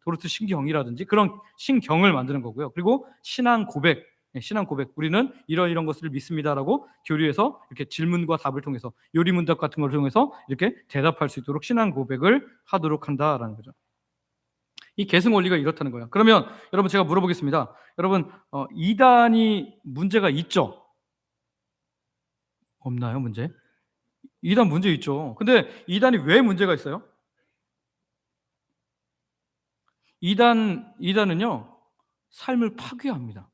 A: 도르트 신경이라든지 그런 신경을 만드는 거고요. 그리고 신앙 고백, 신앙 고백. 우리는 이런 것을 믿습니다라고 교리에서 이렇게 질문과 답을 통해서 요리문답 같은 걸 통해서 이렇게 대답할 수 있도록 신앙 고백을 하도록 한다라는 거죠. 이 계승 원리가 이렇다는 거예요. 그러면 여러분 제가 물어보겠습니다. 여러분 이단이 문제가 있죠? 없나요, 문제? 이단 문제 있죠. 근데 이단이 왜 문제가 있어요? 이단은요, 삶을 파괴합니다.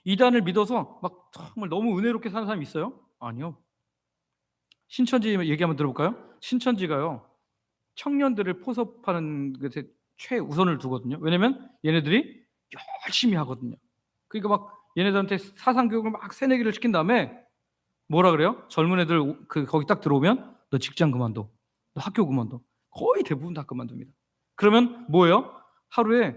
A: 이단을 믿어서 막 정말 너무 은혜롭게 사는 사람이 있어요? 아니요. 신천지 얘기 한번 들어볼까요? 신천지가요, 청년들을 포섭하는 것에 최우선을 두거든요. 왜냐면 얘네들이 열심히 하거든요. 그러니까 막 얘네들한테 사상 교육을 막 세뇌기를 시킨 다음에 뭐라 그래요? 젊은 애들 거기 딱 들어오면 너 직장 그만둬, 너 학교 그만둬. 거의 대부분 다 그만둡니다. 그러면 뭐예요? 하루에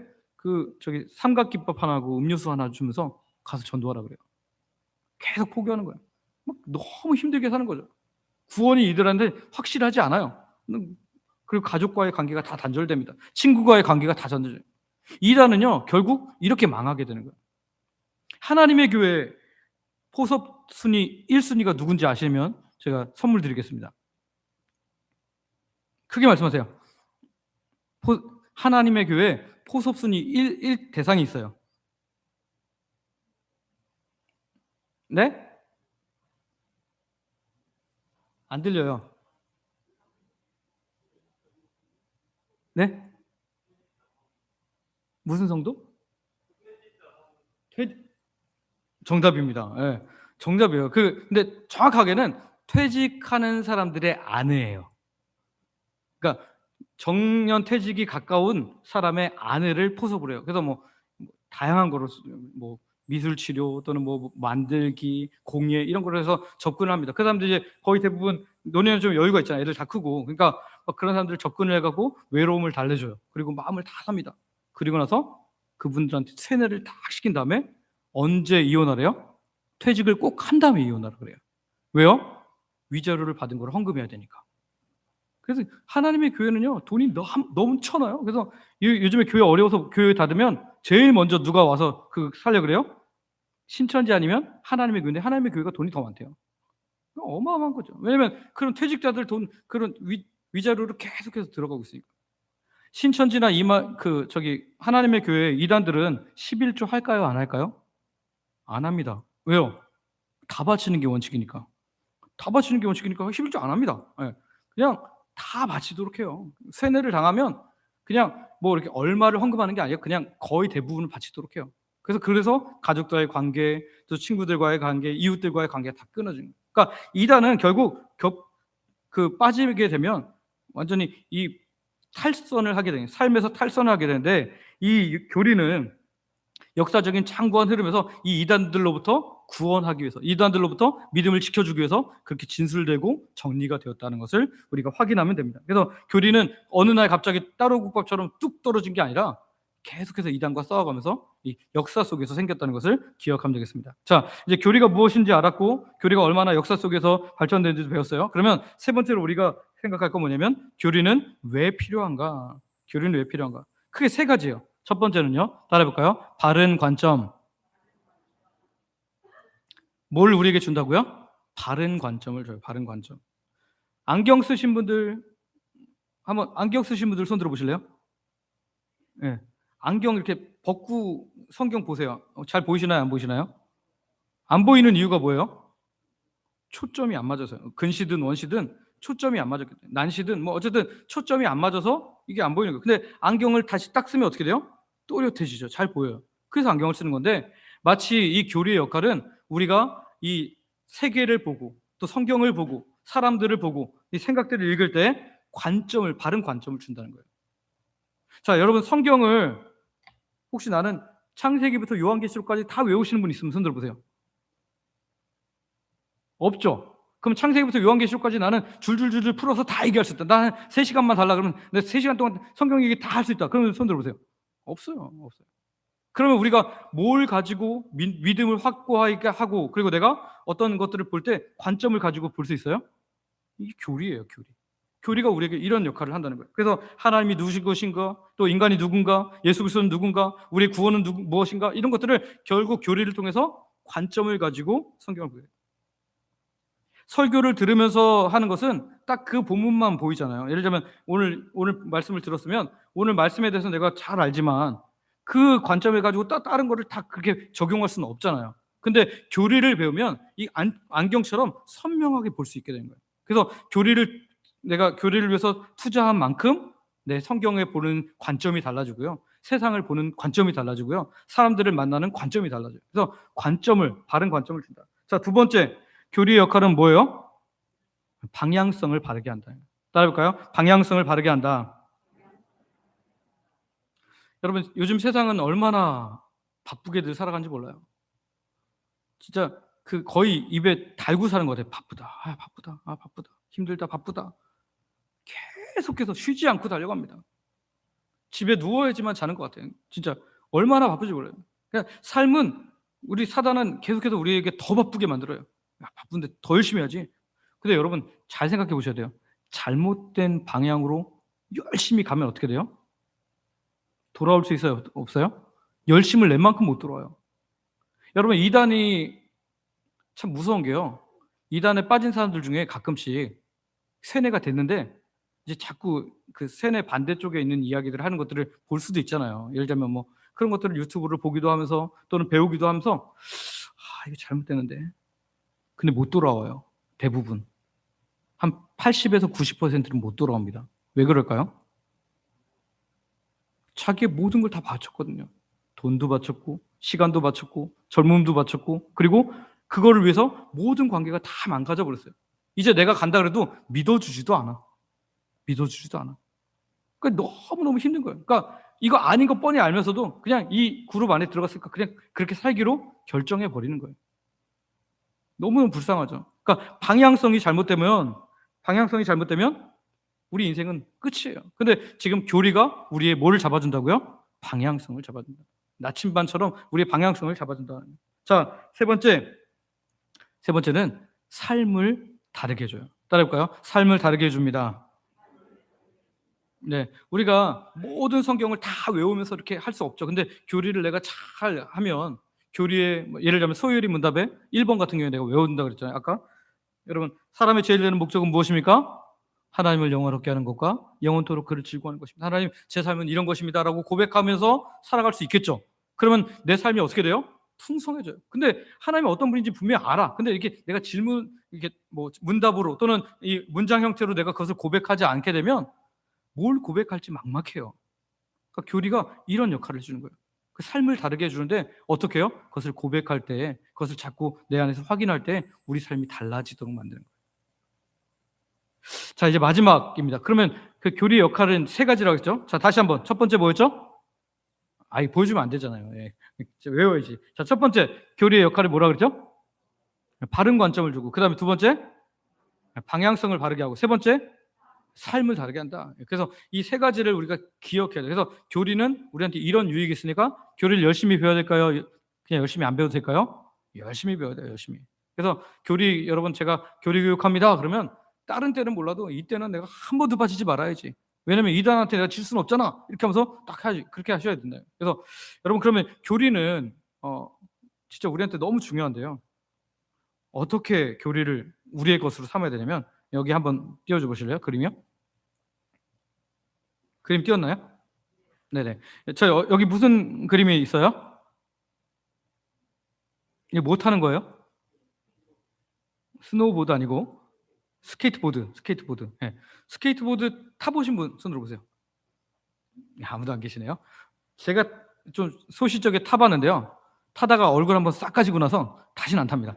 A: 삼각김밥 하나하고 음료수 하나 주면서 가서 전도하라 그래요. 계속 포기하는 거예요. 막 너무 힘들게 사는 거죠. 구원이 이들한테 확실하지 않아요. 그리고 가족과의 관계가 다 단절됩니다. 친구와의 관계가 다 단절돼요. 이단은요, 결국 이렇게 망하게 되는 거예요. 하나님의 교회 포섭 순위 1순위가 누군지 아시면 제가 선물 드리겠습니다. 크게 말씀하세요. 하나님의 교회 포섭 순위 1 대상이 있어요. 네? 안 들려요. 네? 무슨 성도? 정답입니다. 예. 정답이에요. 근데 정확하게는 퇴직하는 사람들의 아내예요. 그러니까 정년 퇴직이 가까운 사람의 아내를 포섭을 해요. 그래서 뭐 다양한 거로 뭐 미술 치료 또는 뭐 만들기, 공예 이런 거로 해서 접근을 합니다. 그 사람들이 이제 거의 대부분 노년에 좀 여유가 있잖아요. 애들 다 크고. 그러니까 막 그런 사람들 접근을 해 갖고 외로움을 달래줘요. 그리고 마음을 다 삽니다. 그리고 나서 그분들한테 세뇌를 다 시킨 다음에 언제 이혼하래요? 퇴직을 꼭 한 다음에 이혼하라 그래요. 왜요? 위자료를 받은 걸 헌금해야 되니까. 그래서 하나님의 교회는요, 돈이 너무 쳐나요. 그래서 요즘에 교회 어려워서 교회 닫으면 제일 먼저 누가 와서 살려 그래요? 신천지 아니면 하나님의 교회인데 하나님의 교회가 돈이 더 많대요. 어마어마한 거죠. 왜냐면 그런 퇴직자들 돈 그런 위자료로 계속해서 들어가고 있으니까. 신천지나 하나님의 교회 이단들은 11조 할까요? 안 할까요? 안 합니다. 왜요? 다 바치는 게 원칙이니까. 다 바치는 게 원칙이니까 11조 안 합니다. 예. 그냥 다 바치도록 해요. 세뇌를 당하면 그냥 뭐 이렇게 얼마를 헌금하는 게 아니라 그냥 거의 대부분을 바치도록 해요. 그래서 가족과의 관계, 또 친구들과의 관계, 이웃들과의 관계가 다 끊어지는 거예요. 그러니까 이단은 결국 빠지게 되면 완전히 이 탈선을 하게 되는, 삶에서 탈선을 하게 되는데, 이 교리는 역사적인 장구한 흐름에서 이 이단들로부터 구원하기 위해서, 이단들로부터 믿음을 지켜주기 위해서 그렇게 진술되고 정리가 되었다는 것을 우리가 확인하면 됩니다. 그래서 교리는 어느 날 갑자기 따로국밥처럼 뚝 떨어진 게 아니라 계속해서 이단과 싸워가면서 이 역사 속에서 생겼다는 것을 기억하면 되겠습니다. 자, 이제 교리가 무엇인지 알았고 교리가 얼마나 역사 속에서 발전되는지도 배웠어요. 그러면 세 번째로 우리가 생각할 건 뭐냐면 교리는 왜 필요한가? 교리는 왜 필요한가? 크게 세 가지예요. 첫 번째는요, 따라해볼까요? 바른 관점. 뭘 우리에게 준다고요? 바른 관점을 줘요. 바른 관점. 안경 쓰신 분들 손 들어보실래요? 네. 안경 이렇게 벗고 성경 보세요. 잘 보이시나요? 안 보이시나요? 안 보이는 이유가 뭐예요? 초점이 안 맞아서요. 근시든 원시든 초점이 안 맞았기 때문에, 난시든 뭐 어쨌든 초점이 안 맞아서 이게 안 보이는 거예요. 근데 안경을 다시 딱 쓰면 어떻게 돼요? 또렷해지죠. 잘 보여요. 그래서 안경을 쓰는 건데, 마치 이 교리의 역할은 우리가 이 세계를 보고 또 성경을 보고 사람들을 보고 이 생각들을 읽을 때 바른 관점을 준다는 거예요. 자, 여러분 성경을 혹시 나는 창세기부터 요한계시록까지 다 외우시는 분 있으면 손 들어보세요. 없죠? 그럼 창세기부터 요한계시록까지 나는 줄줄줄줄 풀어서 다 얘기할 수 있다. 나는 3시간만 달라 그러면 내가 3시간 동안 성경 얘기 다 할 수 있다. 그러면 손 들어보세요. 없어요. 그러면 우리가 뭘 가지고 믿음을 확고하게 하고, 그리고 내가 어떤 것들을 볼 때 관점을 가지고 볼 수 있어요? 이게 교리예요, 교리. 교리가 우리에게 이런 역할을 한다는 거예요. 그래서 하나님이 누구신 것인가, 또 인간이 누군가, 예수 그리스도는 누군가, 우리의 구원은 무엇인가, 이런 것들을 결국 교리를 통해서 관점을 가지고 성경을 보여요. 설교를 들으면서 하는 것은 딱 그 본문만 보이잖아요. 예를 들면 오늘 말씀을 들었으면 오늘 말씀에 대해서 내가 잘 알지만 그 관점을 가지고 다른 거를 다 그렇게 적용할 수는 없잖아요. 근데 교리를 배우면 이 안경처럼 선명하게 볼 수 있게 되는 거예요. 그래서 내가 교리를 위해서 투자한 만큼 내 성경에 보는 관점이 달라지고요. 세상을 보는 관점이 달라지고요. 사람들을 만나는 관점이 달라져요. 그래서 바른 관점을 준다. 자, 두 번째, 교리의 역할은 뭐예요? 방향성을 바르게 한다. 따라해볼까요? 방향성을 바르게 한다. 여러분, 요즘 세상은 얼마나 바쁘게들 살아가는지 몰라요. 진짜 거의 입에 달고 사는 것 같아요. 바쁘다. 바쁘다. 바쁘다. 힘들다. 바쁘다. 계속해서 쉬지 않고 달려갑니다. 집에 누워야지만 자는 것 같아요. 진짜 얼마나 바쁜지 몰라요. 그냥 삶은, 우리 사단은 계속해서 우리에게 더 바쁘게 만들어요. 바쁜데 더 열심히 해야지. 근데 여러분 잘 생각해 보셔야 돼요. 잘못된 방향으로 열심히 가면 어떻게 돼요? 돌아올 수 있어요? 없어요? 열심을 낸 만큼 못 돌아와요. 여러분, 이단이 참 무서운 게요. 이단에 빠진 사람들 중에 가끔씩 세뇌가 됐는데 이제 자꾸 그 세뇌 반대쪽에 있는 이야기들을 하는 것들을 볼 수도 있잖아요. 예를 들면 뭐 그런 것들을 유튜브를 보기도 하면서 또는 배우기도 하면서 이거 잘못되는데. 근데 못 돌아와요. 대부분. 한 80에서 90%는 못 돌아옵니다. 왜 그럴까요? 자기의 모든 걸 다 바쳤거든요. 돈도 바쳤고, 시간도 바쳤고, 젊음도 바쳤고, 그리고 그거를 위해서 모든 관계가 다 망가져 버렸어요. 이제 내가 간다 그래도 믿어주지도 않아. 그러니까 너무너무 힘든 거예요. 그러니까 이거 아닌 거 뻔히 알면서도 그냥 이 그룹 안에 들어갔으니까 그냥 그렇게 살기로 결정해 버리는 거예요. 너무너무 불쌍하죠. 그러니까 방향성이 잘못되면 우리 인생은 끝이에요. 근데 지금 교리가 우리의 뭐를 잡아준다고요? 방향성을 잡아준다. 나침반처럼 우리의 방향성을 잡아준다. 자, 세 번째는 삶을 다르게 해줘요. 따라해볼까요? 삶을 다르게 해줍니다. 네, 우리가 모든 성경을 다 외우면서 이렇게 할 수 없죠. 근데 교리를 내가 잘 하면 교리에 예를 들면 소요리 문답에 1번 같은 경우에 내가 외운다 그랬잖아요. 아까 여러분, 사람의 제일 되는 목적은 무엇입니까? 하나님을 영화롭게 하는 것과 영원토록 그를 즐거워하는 것입니다. 하나님, 제 삶은 이런 것입니다라고 고백하면서 살아갈 수 있겠죠. 그러면 내 삶이 어떻게 돼요? 풍성해져요. 근데 하나님이 어떤 분인지 분명히 알아. 근데 이렇게 내가 이렇게 뭐 문답으로 또는 이 문장 형태로 내가 그것을 고백하지 않게 되면 뭘 고백할지 막막해요. 그러니까 교리가 이런 역할을 해주는 거예요. 그 삶을 다르게 해주는데 어떻게 해요? 그것을 고백할 때, 그것을 자꾸 내 안에서 확인할 때 우리 삶이 달라지도록 만드는 거예요. 자, 이제 마지막입니다. 그러면 그 교리의 역할은 세 가지라고 했죠? 자, 다시 한번. 첫 번째 뭐였죠? 보여주면 안 되잖아요. 예. 외워야지. 자, 첫 번째, 교리의 역할이 뭐라 그랬죠? 바른 관점을 주고. 그 다음에 두 번째, 방향성을 바르게 하고. 세 번째, 삶을 다르게 한다. 그래서 이 세 가지를 우리가 기억해야 돼요. 그래서 교리는 우리한테 이런 유익이 있으니까 교리를 열심히 배워야 될까요? 그냥 열심히 안 배워도 될까요? 열심히 배워야 돼요. 열심히. 그래서 여러분, 제가 교리 교육합니다. 그러면 다른 때는 몰라도 이때는 내가 한 번도 빠지지 말아야지. 왜냐면 이단한테 내가 질 수는 없잖아. 이렇게 하면서 딱 해야지. 그렇게 하셔야 된다. 그래서 여러분, 그러면 교리는 진짜 우리한테 너무 중요한데요. 어떻게 교리를 우리의 것으로 삼아야 되냐면 여기 한번 띄워줘 보실래요? 그림이요? 그림 띄웠나요? 네네. 여기 무슨 그림이 있어요? 이게 뭐 타는 거예요? 스노우보드 아니고 스케이트보드. 네. 스케이트보드 타보신 분 손 들어보세요. 아무도 안 계시네요. 제가 좀 소시적에 타봤는데요. 타다가 얼굴 한번 싹 가지고 나서 다시는 안 탑니다.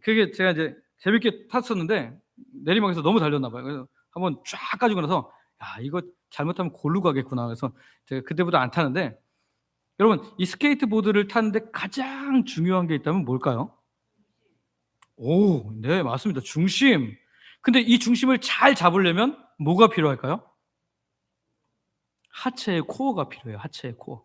A: 그게 제가 이제 재밌게 탔었는데 내리막에서 너무 달렸나 봐요. 그래서 한번 쫙 가지고 나서 이거 잘못하면 골로 가겠구나. 그래서 제가 그때부터 안 타는데, 여러분, 이 스케이트보드를 타는데 가장 중요한 게 있다면 뭘까요? 네, 맞습니다. 중심. 근데 이 중심을 잘 잡으려면 뭐가 필요할까요? 하체의 코어가 필요해요. 하체의 코어.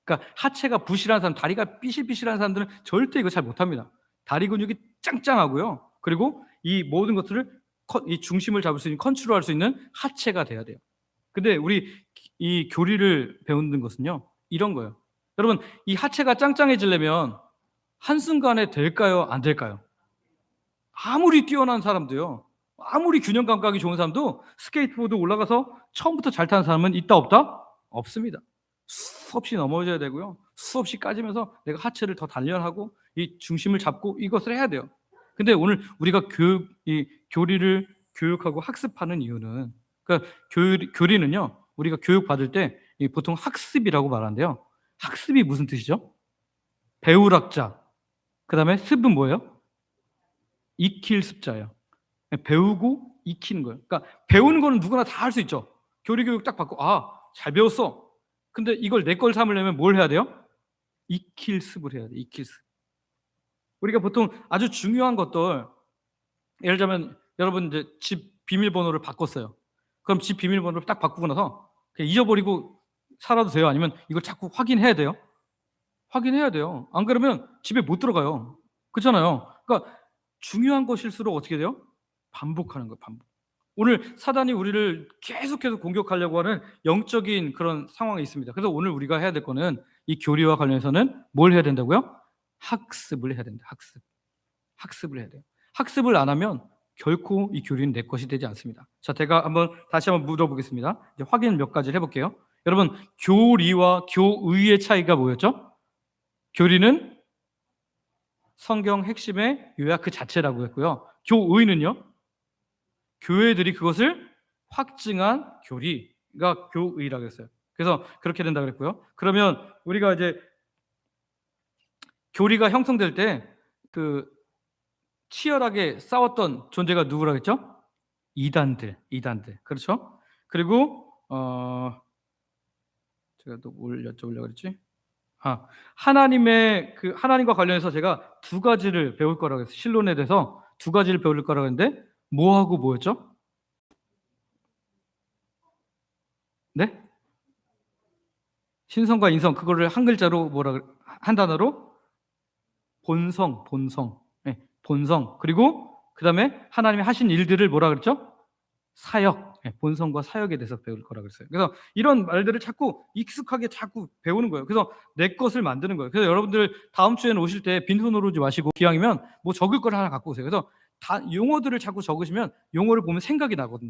A: 그러니까 하체가 부실한 사람, 다리가 삐실삐실한 사람들은 절대 이거 잘 못합니다. 다리 근육이 짱짱하고요. 그리고 이 모든 것들을 이 중심을 잡을 수 있는, 컨트롤할 수 있는 하체가 돼야 돼요. 근데 우리 이 교리를 배우는 것은요, 이런 거예요. 여러분, 이 하체가 짱짱해지려면 한순간에 될까요? 안 될까요? 아무리 뛰어난 사람도요, 아무리 균형 감각이 좋은 사람도 스케이트보드 올라가서 처음부터 잘 타는 사람은 있다 없다? 없습니다. 수없이 넘어져야 되고요, 수없이 까지면서 내가 하체를 더 단련하고 이 중심을 잡고 이것을 해야 돼요. 근데 오늘 우리가 이 교리를 교육하고 학습하는 이유는, 그러니까 교리는요, 우리가 교육 받을 때 보통 학습이라고 말하는데요, 학습이 무슨 뜻이죠? 배울 학자, 그 다음에 습은 뭐예요? 익힐 습자예요. 배우고 익히는 거예요. 그러니까 배우는 거는 누구나 다 할 수 있죠. 교리 교육 딱 받고 잘 배웠어. 근데 이걸 내 걸 삼으려면 뭘 해야 돼요? 익힐 습을 해야 돼. 익힐 습. 우리가 보통 아주 중요한 것들, 예를 들자면 여러분 이제 집 비밀번호를 바꿨어요. 그럼 집 비밀번호를 딱 바꾸고 나서 그냥 잊어버리고 살아도 돼요? 아니면 이걸 자꾸 확인해야 돼요? 확인해야 돼요. 안 그러면 집에 못 들어가요. 그렇잖아요. 그러니까 중요한 것일수록 어떻게 돼요? 반복하는 거예요. 반복. 오늘 사단이 우리를 계속해서 공격하려고 하는 영적인 그런 상황이 있습니다. 그래서 오늘 우리가 해야 될 거는 이 교리와 관련해서는 뭘 해야 된다고요? 학습을 해야 된다. 학습을 해야 돼요. 학습을 안 하면 결코 이 교리는 내 것이 되지 않습니다. 자, 제가 다시 한번 물어보겠습니다. 이제 확인 몇 가지를 해볼게요. 여러분, 교리와 교의의 차이가 뭐였죠? 교리는 성경 핵심의 요약 그 자체라고 했고요. 교의는요, 교회들이 그것을 확증한 교리가 교의라고 했어요. 그래서 그렇게 된다 그랬고요. 그러면 우리가 이제 교리가 형성될 때 그 치열하게 싸웠던 존재가 누구라고 했죠? 이단들. 그렇죠? 그리고 제가 또 뭘 여쭤보려고 그랬지? 하나님과 관련해서 제가 두 가지를 배울 거라고 했어요. 신론에 대해서 두 가지를 배울 거라고 했는데 뭐하고 뭐였죠? 네? 신성과 인성, 그거를 한 글자로 한 단어로 본성. 네, 본성. 그리고 그다음에 하나님이 하신 일들을 뭐라 그랬죠? 사역. 네, 본성과 사역에 대해서 배울 거라 그랬어요. 그래서 이런 말들을 자꾸 익숙하게 자꾸 배우는 거예요. 그래서 내 것을 만드는 거예요. 그래서 여러분들 다음 주에는 오실 때 빈손으로 오지 마시고 기왕이면 뭐 적을 걸 하나 갖고 오세요. 그래서 용어들을 자꾸 적으시면 용어를 보면 생각이 나거든요.